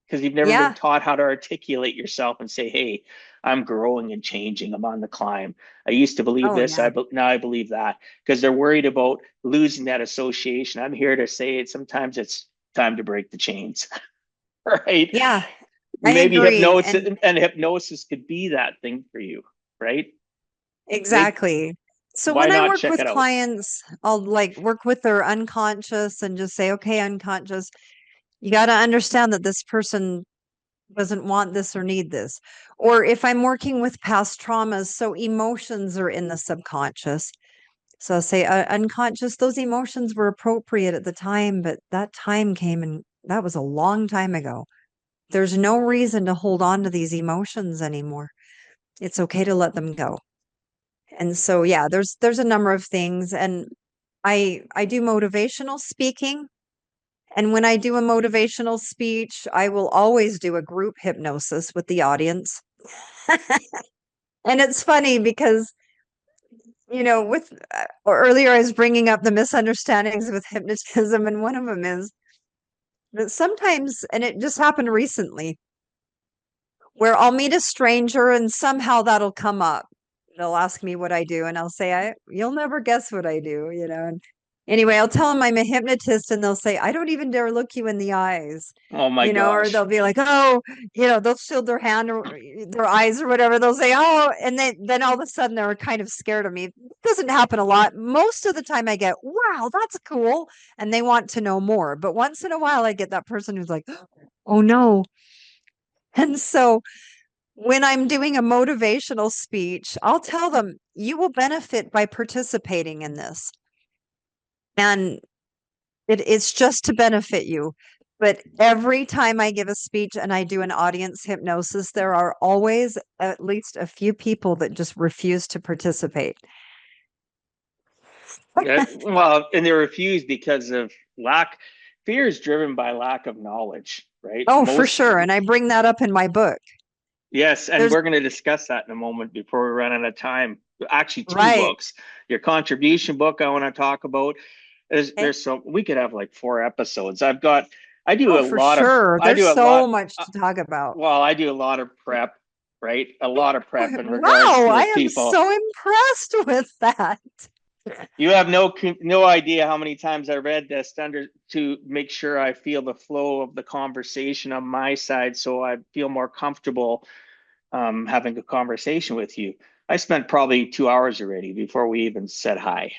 Because you've never been Yeah. taught how to articulate yourself and say, hey, I'm growing and changing, I'm on the climb. I used to believe Oh, this, yeah. now I believe that. Because they're worried about losing that association. I'm here to say it, sometimes it's time to break the chains. Right? Yeah, I Maybe agree. And hypnosis could be that thing for you, right? Maybe, exactly. So why when I not work check with it out? clients, I'll like work with their unconscious and just say, okay, unconscious, you got to understand that this person doesn't want this or need this. Or if I'm working with past traumas, so emotions are in the subconscious. So I'll say, unconscious, those emotions were appropriate at the time, but that time came and that was a long time ago. There's no reason to hold on to these emotions anymore. It's okay to let them go. And so yeah, there's a number of things, and I do motivational speaking, and when I do a motivational speech, I will always do a group hypnosis with the audience. And it's funny because with earlier I was bringing up the misunderstandings with hypnotism, and one of them is that sometimes, and it just happened recently, where I'll meet a stranger and somehow that'll come up. They'll ask me what I do, and I'll say, you'll never guess what I do. And anyway, I'll tell them I'm a hypnotist, and they'll say, I don't even dare look you in the eyes, Oh my or they'll gosh. be like, oh, they'll shield their hand or their eyes or whatever. They'll say, oh, and then all of a sudden they're kind of scared of me. It doesn't happen a lot. Most of the time I get, wow, that's cool. And they want to know more. But once in a while I get that person who's like, oh no. And so when I'm doing a motivational speech, I'll tell them, you will benefit by participating in this. And it's just to benefit you. But every time I give a speech and I do an audience hypnosis, there are always at least a few people that just refuse to participate. Yeah, well, and they refuse because of lack. Fear is driven by lack of knowledge, right? Oh, for sure. And I bring that up in my book. Yes, and There's we're going to discuss that in a moment before we run out of time. Actually, two right. books. Your contribution book I want to talk about. Okay. There's so we could have like 4 episodes. Oh, for sure. I There's do a lot. so much to talk about. Well, I do a lot of prep, right? A lot of prep in regards Wow, to I the am people. so impressed with that. You have no idea how many times I read this to make sure I feel the flow of the conversation on my side, so I feel more comfortable having a conversation with you. I spent probably 2 hours already before we even said hi.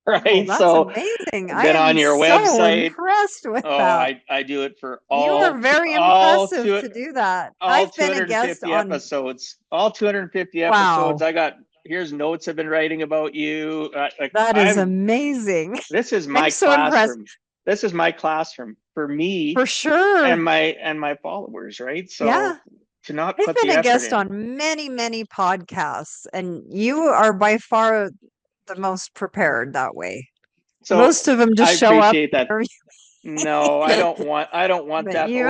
Oh, right? that's So amazing. I then am on your so website, impressed with oh, that. I do it for You are very impressive to do that. all I've been a guest 250 on, episodes, all 250 episodes. wow, I got, here's notes I've been writing about you. Like that is amazing. this is I'm my so impressed. classroom. This is my classroom for For me sure. and my followers, right? So Yeah. to not I've put been the a effort guest in. on many, many podcasts, and you are by far the most prepared that way. So Most of them I just show up, appreciate that. No, I don't want but that, but you,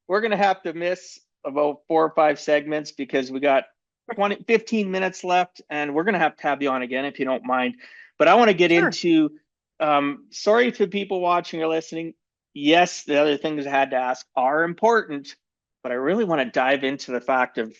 we're gonna have to miss about 4 or 5 segments because we got 20, 15 minutes left, and we're gonna have to have you on again if you don't mind. But I want to get sure. into sorry for people watching or listening. Yes, the other things I had to ask are important, but I really want to dive into the fact of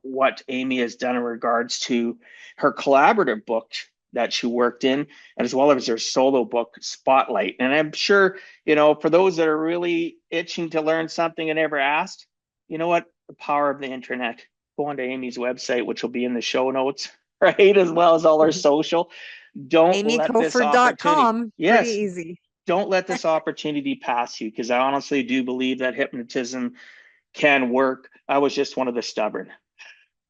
what Amy has done in regards to her collaborative book that she worked in, as well as her solo book, Spotlight. And I'm sure, for those that are really itching to learn something and never asked, you know what? The power of the internet. Go onto Amy's website, which will be in the show notes, right? As well as all our social. Don't let this opportunity, amykoford.com. Pretty yes, easy. don't let this opportunity pass you, because I honestly do believe that hypnotism can work. I was just one of the stubborn.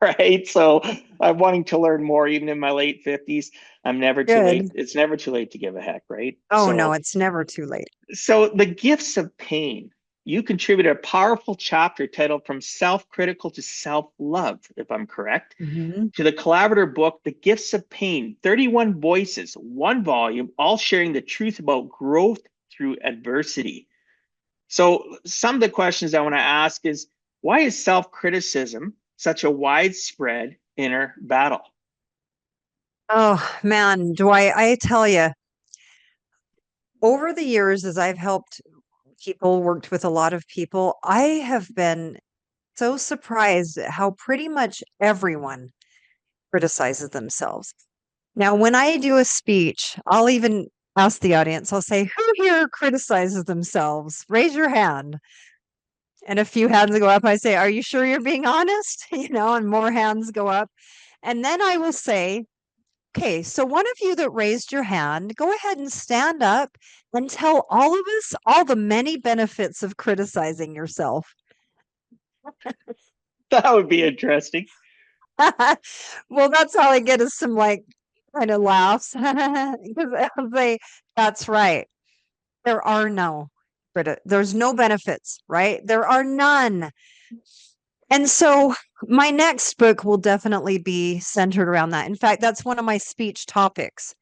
Right. So I'm wanting to learn more, even in my late 50s. I'm never too late. Good. It's never too late to give a heck. Right. Oh, no, it's never too late. So the gifts of pain, you contributed a powerful chapter titled From Self-Critical to Self-Love, if I'm correct, Mhm. to the collaborative book, The Gifts of Pain, 31 voices, one volume, all sharing the truth about growth through adversity. So some of the questions I want to ask is, why is self-criticism such a widespread inner battle? Oh, man, I tell you, over the years, as I've helped people, worked with a lot of people, I have been so surprised at how pretty much everyone criticizes themselves. Now, when I do a speech, I'll even ask the audience, I'll say, who here criticizes themselves? Raise your hand. And a few hands go up. I say, are you sure you're being honest? And more hands go up. And then I will say, okay, so one of you that raised your hand, go ahead and stand up and tell all of us all the many benefits of criticizing yourself. That would be interesting. Well, that's how I get us some like kind of laughs because I'll say, that's right. There are no there's no benefits, right? There are none. And so my next book will definitely be centered around that. In fact, that's one of my speech topics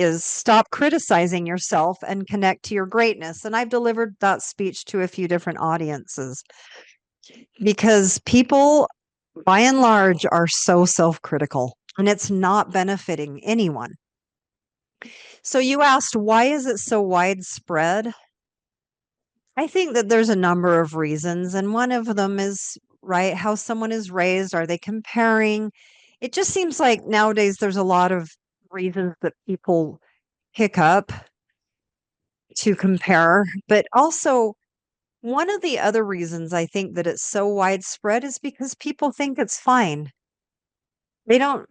is stop criticizing yourself and connect to your greatness. And I've delivered that speech to a few different audiences because people by and large are so self-critical and it's not benefiting anyone. So you asked, why is it so widespread? I think that there's a number of reasons, and one of them is, right, how someone is raised. Are they comparing? It just seems like nowadays there's a lot of reasons that people pick up to compare, but also one of the other reasons I think that it's so widespread is because people think it's fine. They don't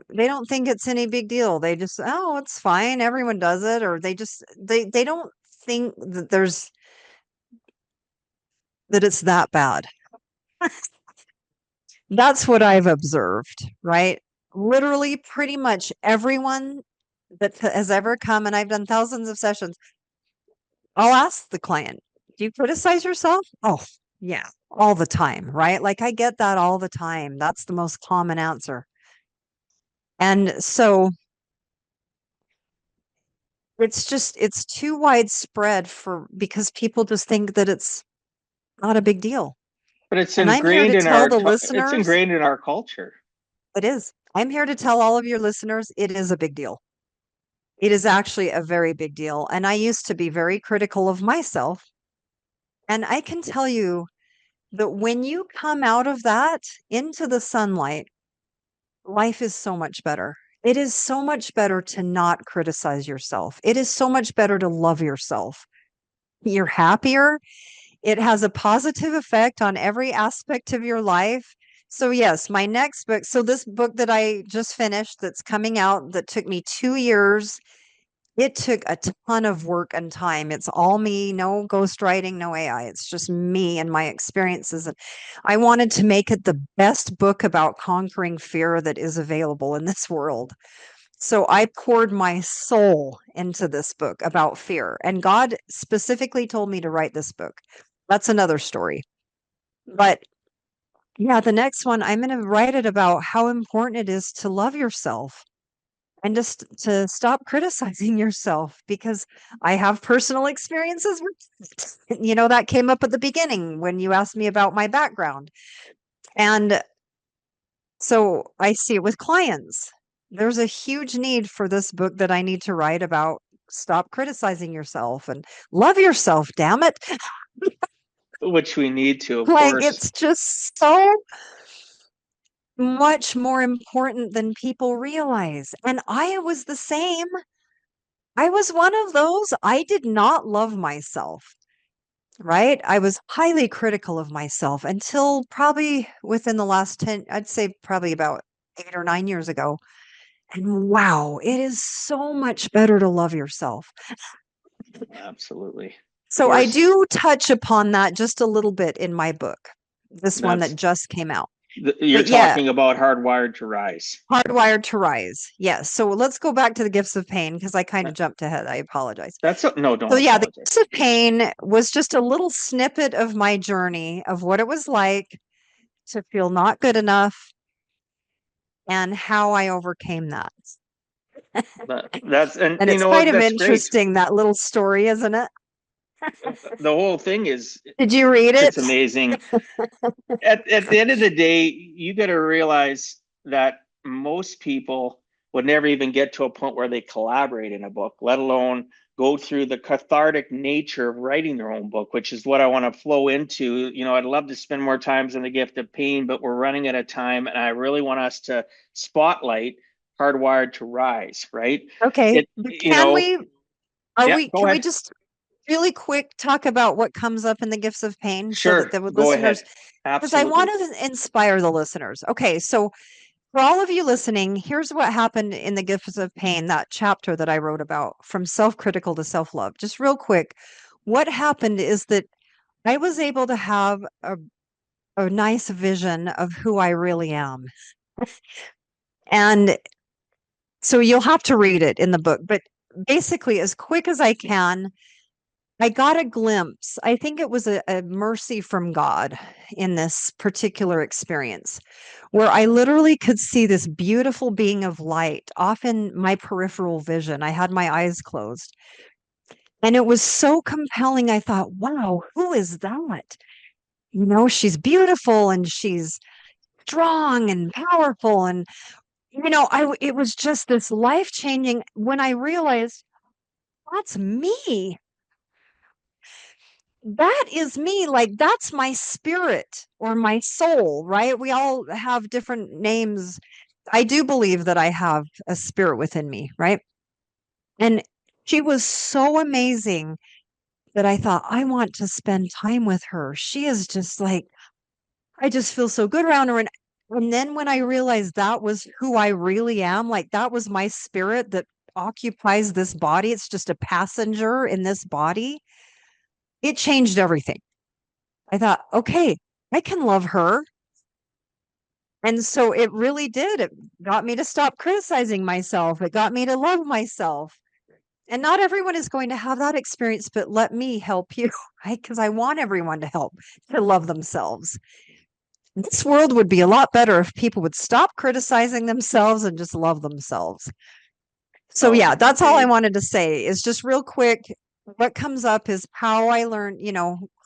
think it's any big deal. They just, oh, it's fine. Everyone does it, or they don't think that it's that bad. That's what I've observed, right? Literally, pretty much everyone that has ever come, and I've done thousands of sessions, I'll ask the client, do you criticize yourself? Oh, yeah, all the time, right? Like I get that all the time. That's the most common answer. And so it's too widespread because people just think that it's not a big deal. But it's And I'm here ingrained to in tell our the it's listeners ingrained in our culture. it is. I'm here to tell all of your listeners it is a big deal. It is actually a very big deal. And I used to be very critical of myself. And I can tell you that when you come out of that into the sunlight, life is so much better. It is so much better to not criticize yourself. It is so much better to love yourself. You're happier. It has a positive effect on every aspect of your life. So, yes, my next book. So, this book that I just finished that's coming out that took me 2 years it took a ton of work and time. It's all me, no ghostwriting, no AI. It's just me and my experiences. And I wanted to make it the best book about conquering fear that is available in this world. So I poured my soul into this book about fear. And God specifically told me to write this book. That's another story. But yeah, the next one, I'm going to write it about how important it is to love yourself and just to stop criticizing yourself, because I have personal experiences with it. That came up at the beginning when you asked me about my background. And so I see it with clients. There's a huge need for this book that I need to write about stop criticizing yourself and love yourself, damn it. Which we need to, of Like, course. it's just so much more important than people realize. And I was the same. I was one of those. I did not love myself, right? I was highly critical of myself until probably within the last 10, I'd say probably about 8 or 9 years ago. And wow, it is so much better to love yourself. Absolutely. Of So I course, do touch upon that just a little bit in my book, this one that that's just came out. you're But yeah, talking about Hardwired to Rise. Hardwired to Rise. Yes. So let's go back to the Gifts of Pain because I kind of jumped ahead. I apologize. No, don't So yeah, the apologize. Gifts of Pain was just a little snippet of my journey of what it was like to feel not good enough and how I overcame that. That's and And you it's know kind what? of That's great. interesting, that little story, isn't it? The whole thing is Did you read it's it? amazing. At the end of the day, you got to realize that most people would never even get to a point where they collaborate in a book, let alone go through the cathartic nature of writing their own book, which is what I want to flow into. I'd love to spend more times on the gift of pain, but we're running out of time, and I really want us to spotlight Hardwired to Rise, right? Okay. It, you Can know, we, yeah, go can we ahead. just really quick talk about what comes up in the Gifts of Pain so that Sure, the go listeners, ahead. because I want Absolutely. to inspire the listeners. Okay. So for all of you listening, here's what happened in the Gifts of Pain, that chapter that I wrote about from self-critical to self-love. Just real quick, what happened is that I was able to have a nice vision of who I really am. And so you'll have to read it in the book, but basically, as quick as I can, I got a glimpse. I think it was a mercy from God in this particular experience where I literally could see this beautiful being of light off in my peripheral vision. I had my eyes closed. And it was so compelling. I thought, wow, who is that? She's beautiful and she's strong and powerful. And, it was just this life changing when I realized that's me. That is me. Like, that's my spirit or my soul, right? We all have different names. I do believe that I have a spirit within me, right? And she was so amazing that I thought, I want to spend time with her. She is just like, I just feel so good around her. And then when I realized that was who I really am, like that was my spirit that occupies this body, it's just a passenger in this body, it changed everything. I thought, okay, I can love her. And so it really did. It got me to stop criticizing myself. It got me to love myself. And not everyone is going to have that experience, but let me help you, right? Because I want everyone to help to love themselves. This world would be a lot better if people would stop criticizing themselves and just love themselves. So Oh, yeah, that's all I agreed. wanted to say is just real quick. What comes up is how I learned,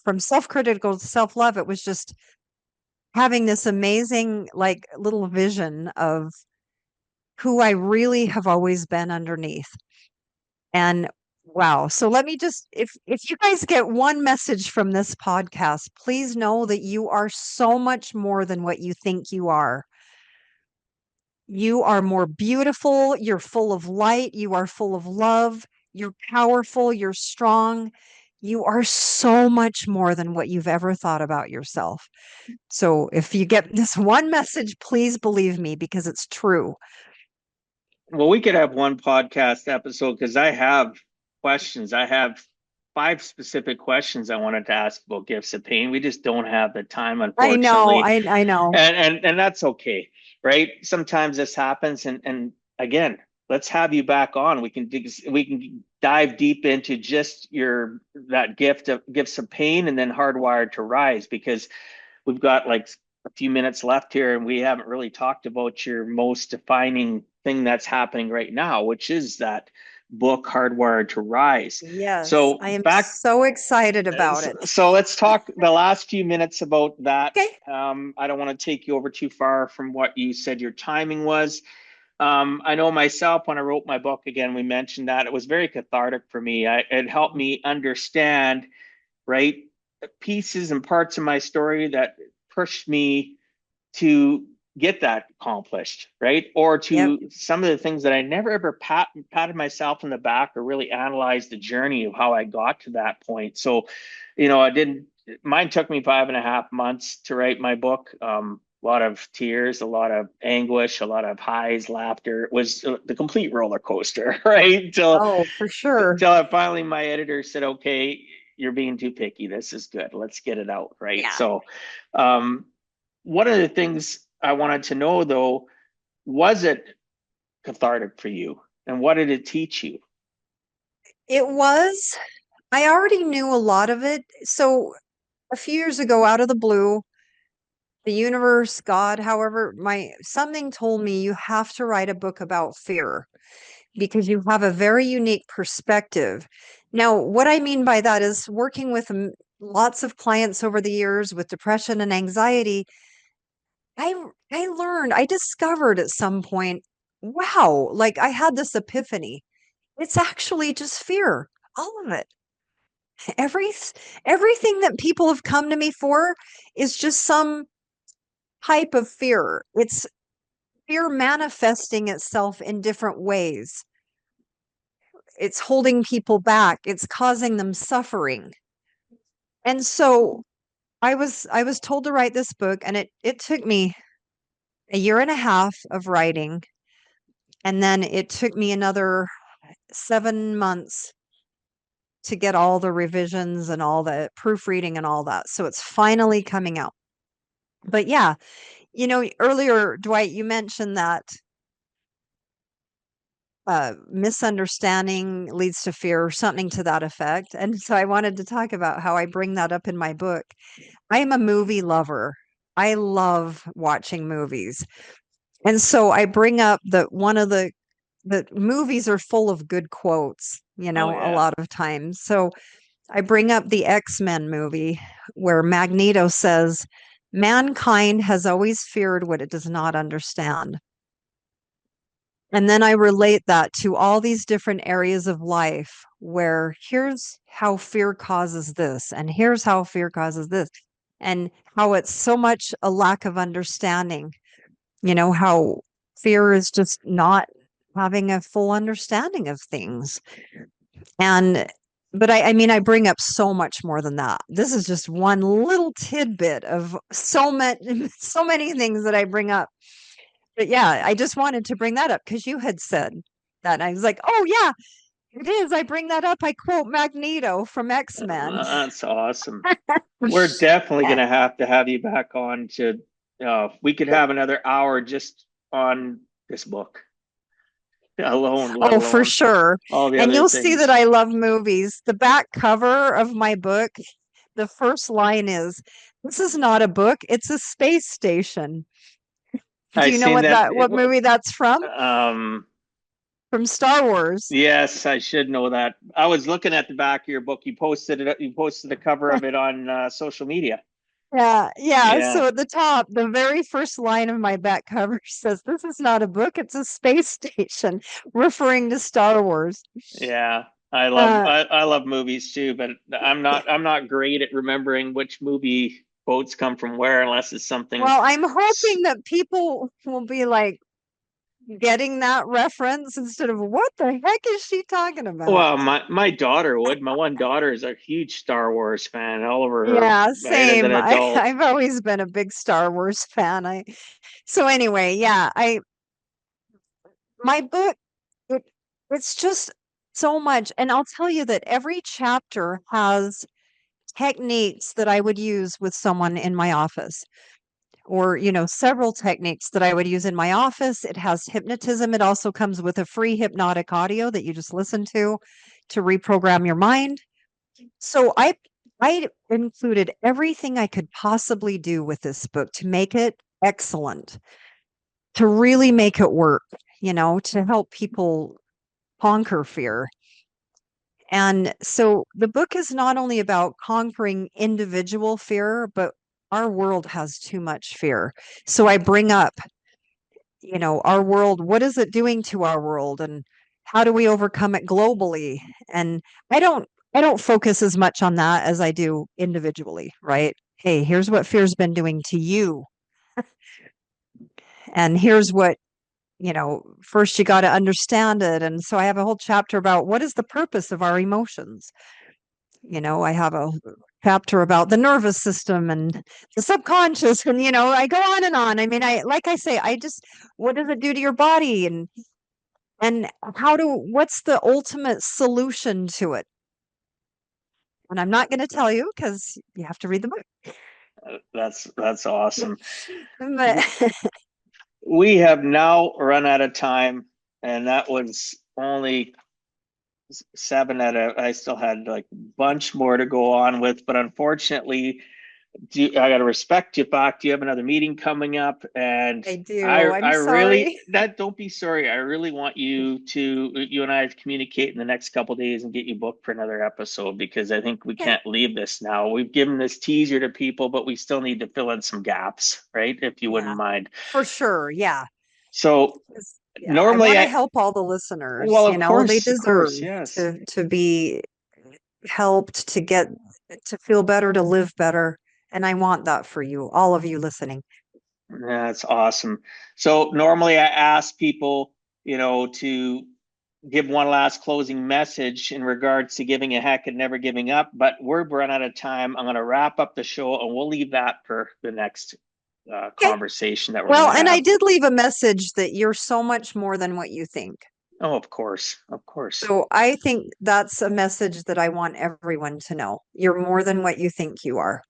from self-critical to self-love. It was just having this amazing, like, little vision of who I really have always been underneath. And wow. So let me just, if you guys get one message from this podcast, please know that you are so much more than what you think you are. You are more beautiful. You're full of light. You are full of love. You're powerful. You're strong. You are so much more than what you've ever thought about yourself. So if you get this one message, please believe me because it's true. Well, we could have one podcast episode because I have questions. I have five specific questions I wanted to ask about gifts of pain. We just don't have the time, I know, unfortunately. I know. And that's okay, right? Sometimes this happens, and again, let's have you back on. We can dive deep into just your that gifts of pain and then hardwired to rise, because we've got like a few minutes left here and we haven't really talked about your most defining thing that's happening right now, which is that book Hardwired to Rise. Yes, So I am back so excited about it. so let's talk the last few minutes about that. Okay. I don't want to take you over too far from what you said your timing was. I know myself, when I wrote my book, again, we mentioned that it was very cathartic for me. It helped me understand, right, pieces and parts of my story that pushed me to get that accomplished, right? Or Yep. to some of the things that I never ever patted myself in the back or really analyzed the journey of how I got to that point. So, I didn't, mine took me 5.5 months to write my book. A lot of tears, a lot of anguish, a lot of highs, laughter. It was the complete roller coaster, right? Until Oh, for sure. until finally my editor said, "Okay, you're being too picky. This is good. Let's get it out." Right. Yeah. So, um, one of the things I wanted to know though, was it cathartic for you, and what did it teach you? It was. I already knew a lot of it. So a few years ago, out of the blue, the universe, God, however, my something told me you have to write a book about fear because you have a very unique perspective. Now, what I mean by that is working with lots of clients over the years with depression and anxiety, I learned, I discovered at some point, wow, like I had this epiphany. It's actually just fear, all of it. Every everything that people have come to me for is just some type of fear. It's fear manifesting itself in different ways. It's holding people back. It's causing them suffering. And so I was told to write this book, and it took me a year and a half of writing, and then it took me another 7 months to get all the revisions and all the proofreading and all that. So it's finally coming out. But yeah, earlier, Dwight, you mentioned that misunderstanding leads to fear or something to that effect. And so I wanted to talk about how I bring that up in my book. I am a movie lover. I love watching movies. And so I bring up that one of the movies are full of good quotes, Oh a yeah. lot of times. So I bring up the X-Men movie where Magneto says, mankind has always feared what it does not understand. And then I relate that to all these different areas of life where here's how fear causes this, and here's how fear causes this, and how it's so much a lack of understanding. How fear is just not having a full understanding of things. And but I mean, I bring up so much more than that. This is just one little tidbit of so many so many things that I bring up. But yeah, I just wanted to bring that up because you had said that. And I was like, oh yeah, it is. I bring that up. I quote Magneto from X-Men. That's awesome. We're definitely going to have you back on to, we could have another hour just on this book alone, let Oh, for alone sure. all the And other you'll see that things. I love movies. The back cover of my book, the first line is, "This is not a book, it's a space station." Do I you know seen that. what movie that's from? Um, From Star Wars. yes, I should know that. I was looking at the back of your book. You posted it. You posted the cover of it on social media. Yeah, yeah. Yeah, So at the top, the very first line of my back cover says, "This is not a book, it's a space station," referring to Star Wars. yeah. Uh, I love movies too, but I'm not great at remembering which movie quotes come from where unless it's something. well, I'm hoping that people will be like getting that reference instead of what the heck is she talking about? Well, my daughter would. My one daughter is a huge Star Wars fan, all over her, Yeah, right, as an same. adult. I've always been a big Star Wars fan. I so anyway, yeah, I my book It's just so much. And I'll tell you that every chapter has techniques that I would use with someone in my office, or, several techniques that I would use in my office. It has hypnotism. It also comes with a free hypnotic audio that you just listen to reprogram your mind. So I included everything I could possibly do with this book to make it excellent, to really make it work, to help people conquer fear. And so the book is not only about conquering individual fear, but our world has too much fear. So I bring up, our world, what is it doing to our world, and how do we overcome it globally? And I don't focus as much on that as I do individually, right? Hey, here's what fear's been doing to you. And here's what, first you got to understand it. And so I have a whole chapter about what is the purpose of our emotions. I have a chapter about the nervous system and the subconscious, and I go on and on. I mean, like I say, what does it do to your body, and what's the ultimate solution to it? And I'm not going to tell you because you have to read the book. That's awesome. But We have now run out of time, and that was only 7 out of, I still had like a bunch more to go on with, but unfortunately, I got to respect you, Bach. Do you have another meeting coming up? And I do. I I'm really, sorry. don't be sorry. I really want you and I to communicate in the next couple of days and get you booked for another episode, because I think we Okay. can't leave this now. We've given this teaser to people, but we still need to fill in some gaps, right? If you wouldn't Yeah, mind. for sure. Yeah. So Yeah, I normally want to help all the listeners. well, They of deserve course, yes. to be helped, to feel better, to live better. And I want that for you, all of you listening. That's awesome. So normally I ask people, to give one last closing message in regards to giving a heck and never giving up, but we're run out of time. I'm going to wrap up the show, and we'll leave that for the next Okay. conversation that we're Well, going to and I have. did leave a message that you're so much more than what you think. Oh, of course, of course. So I think that's a message that I want everyone to know. You're more than what you think you are.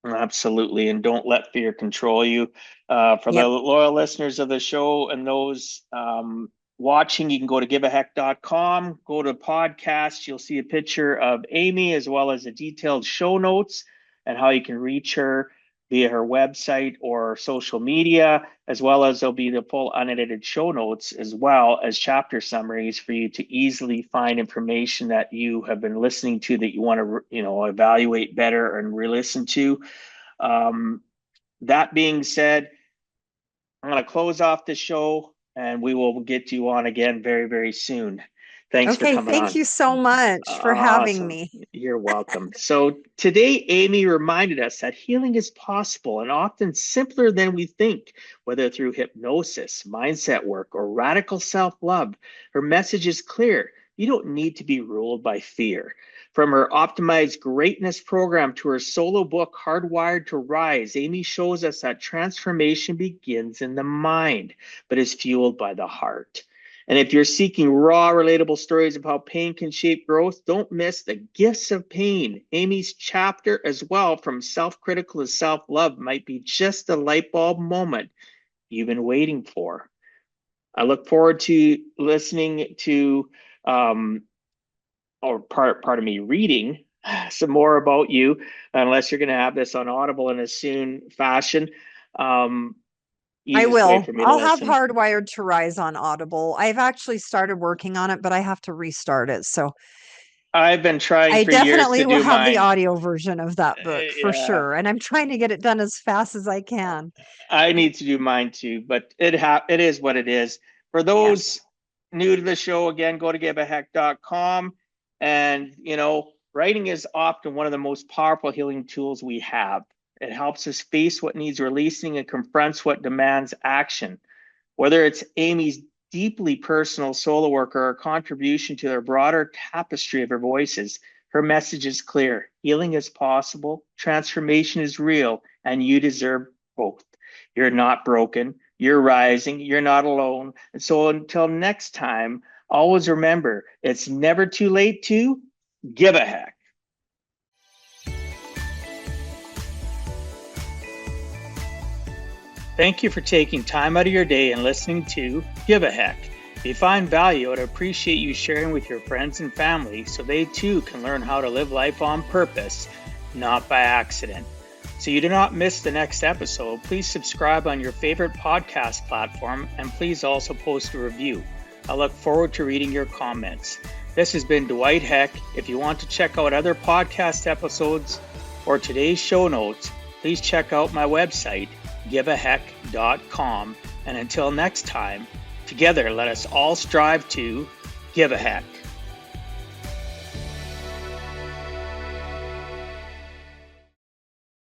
Absolutely. And don't let fear control you. For the Yep. loyal listeners of the show and those watching, you can go to giveaheck.com, go to podcasts. You'll see a picture of Amy as well as the detailed show notes and how you can reach her via her website or social media, as well as there'll be the full unedited show notes as well as chapter summaries for you to easily find information that you have been listening to that you want to, evaluate better and re-listen to. That being said, I'm going to close off the show, and we will get you on again very, very soon. Thanks for Okay. coming Thank on. you so much for having Awesome. me. You're welcome. So today, Amy reminded us that healing is possible and often simpler than we think, whether through hypnosis, mindset work, or radical self-love. Her message is clear. You don't need to be ruled by fear. From her Optimized Greatness program to her solo book, Hardwired to Rise, Amy shows us that transformation begins in the mind, but is fueled by the heart. And if you're seeking raw, relatable stories of how pain can shape growth, don't miss The Gifts of Pain. Amy's chapter as well, From Self-Critical to Self-Love, might be just the light bulb moment you've been waiting for. I look forward to listening to, reading some more about you, unless you're going to have this on Audible in a soon fashion. I Easiest way will. for me to I'll have listen. Hardwired to Rise on Audible. I've actually started working on it, but I have to restart it. So I've been trying I for years definitely to will do have the mine. audio version of that book for Yeah, sure. And I'm trying to get it done as fast as I can. I need to do mine too, but it is what it is. For Yes. those new to the show, again, go to giveaheck.com. And, writing is often one of the most powerful healing tools we have. It helps us face what needs releasing and confronts what demands action. Whether it's Amy's deeply personal solo work or a contribution to their broader tapestry of her voices, her message is clear. Healing is possible, transformation is real, and you deserve both. You're not broken, you're rising, you're not alone. And so until next time, Always remember, it's never too late to give a heck. Thank you for taking time out of your day and listening to Give a Heck. If you find value, I'd appreciate you sharing with your friends and family so they too can learn how to live life on purpose, not by accident. So you do not miss the next episode, please subscribe on your favorite podcast platform and please also post a review. I look forward to reading your comments. This has been Dwight Heck. If you want to check out other podcast episodes or today's show notes, please check out my website, giveaheck.com. And until next time, together let us all strive to give a heck.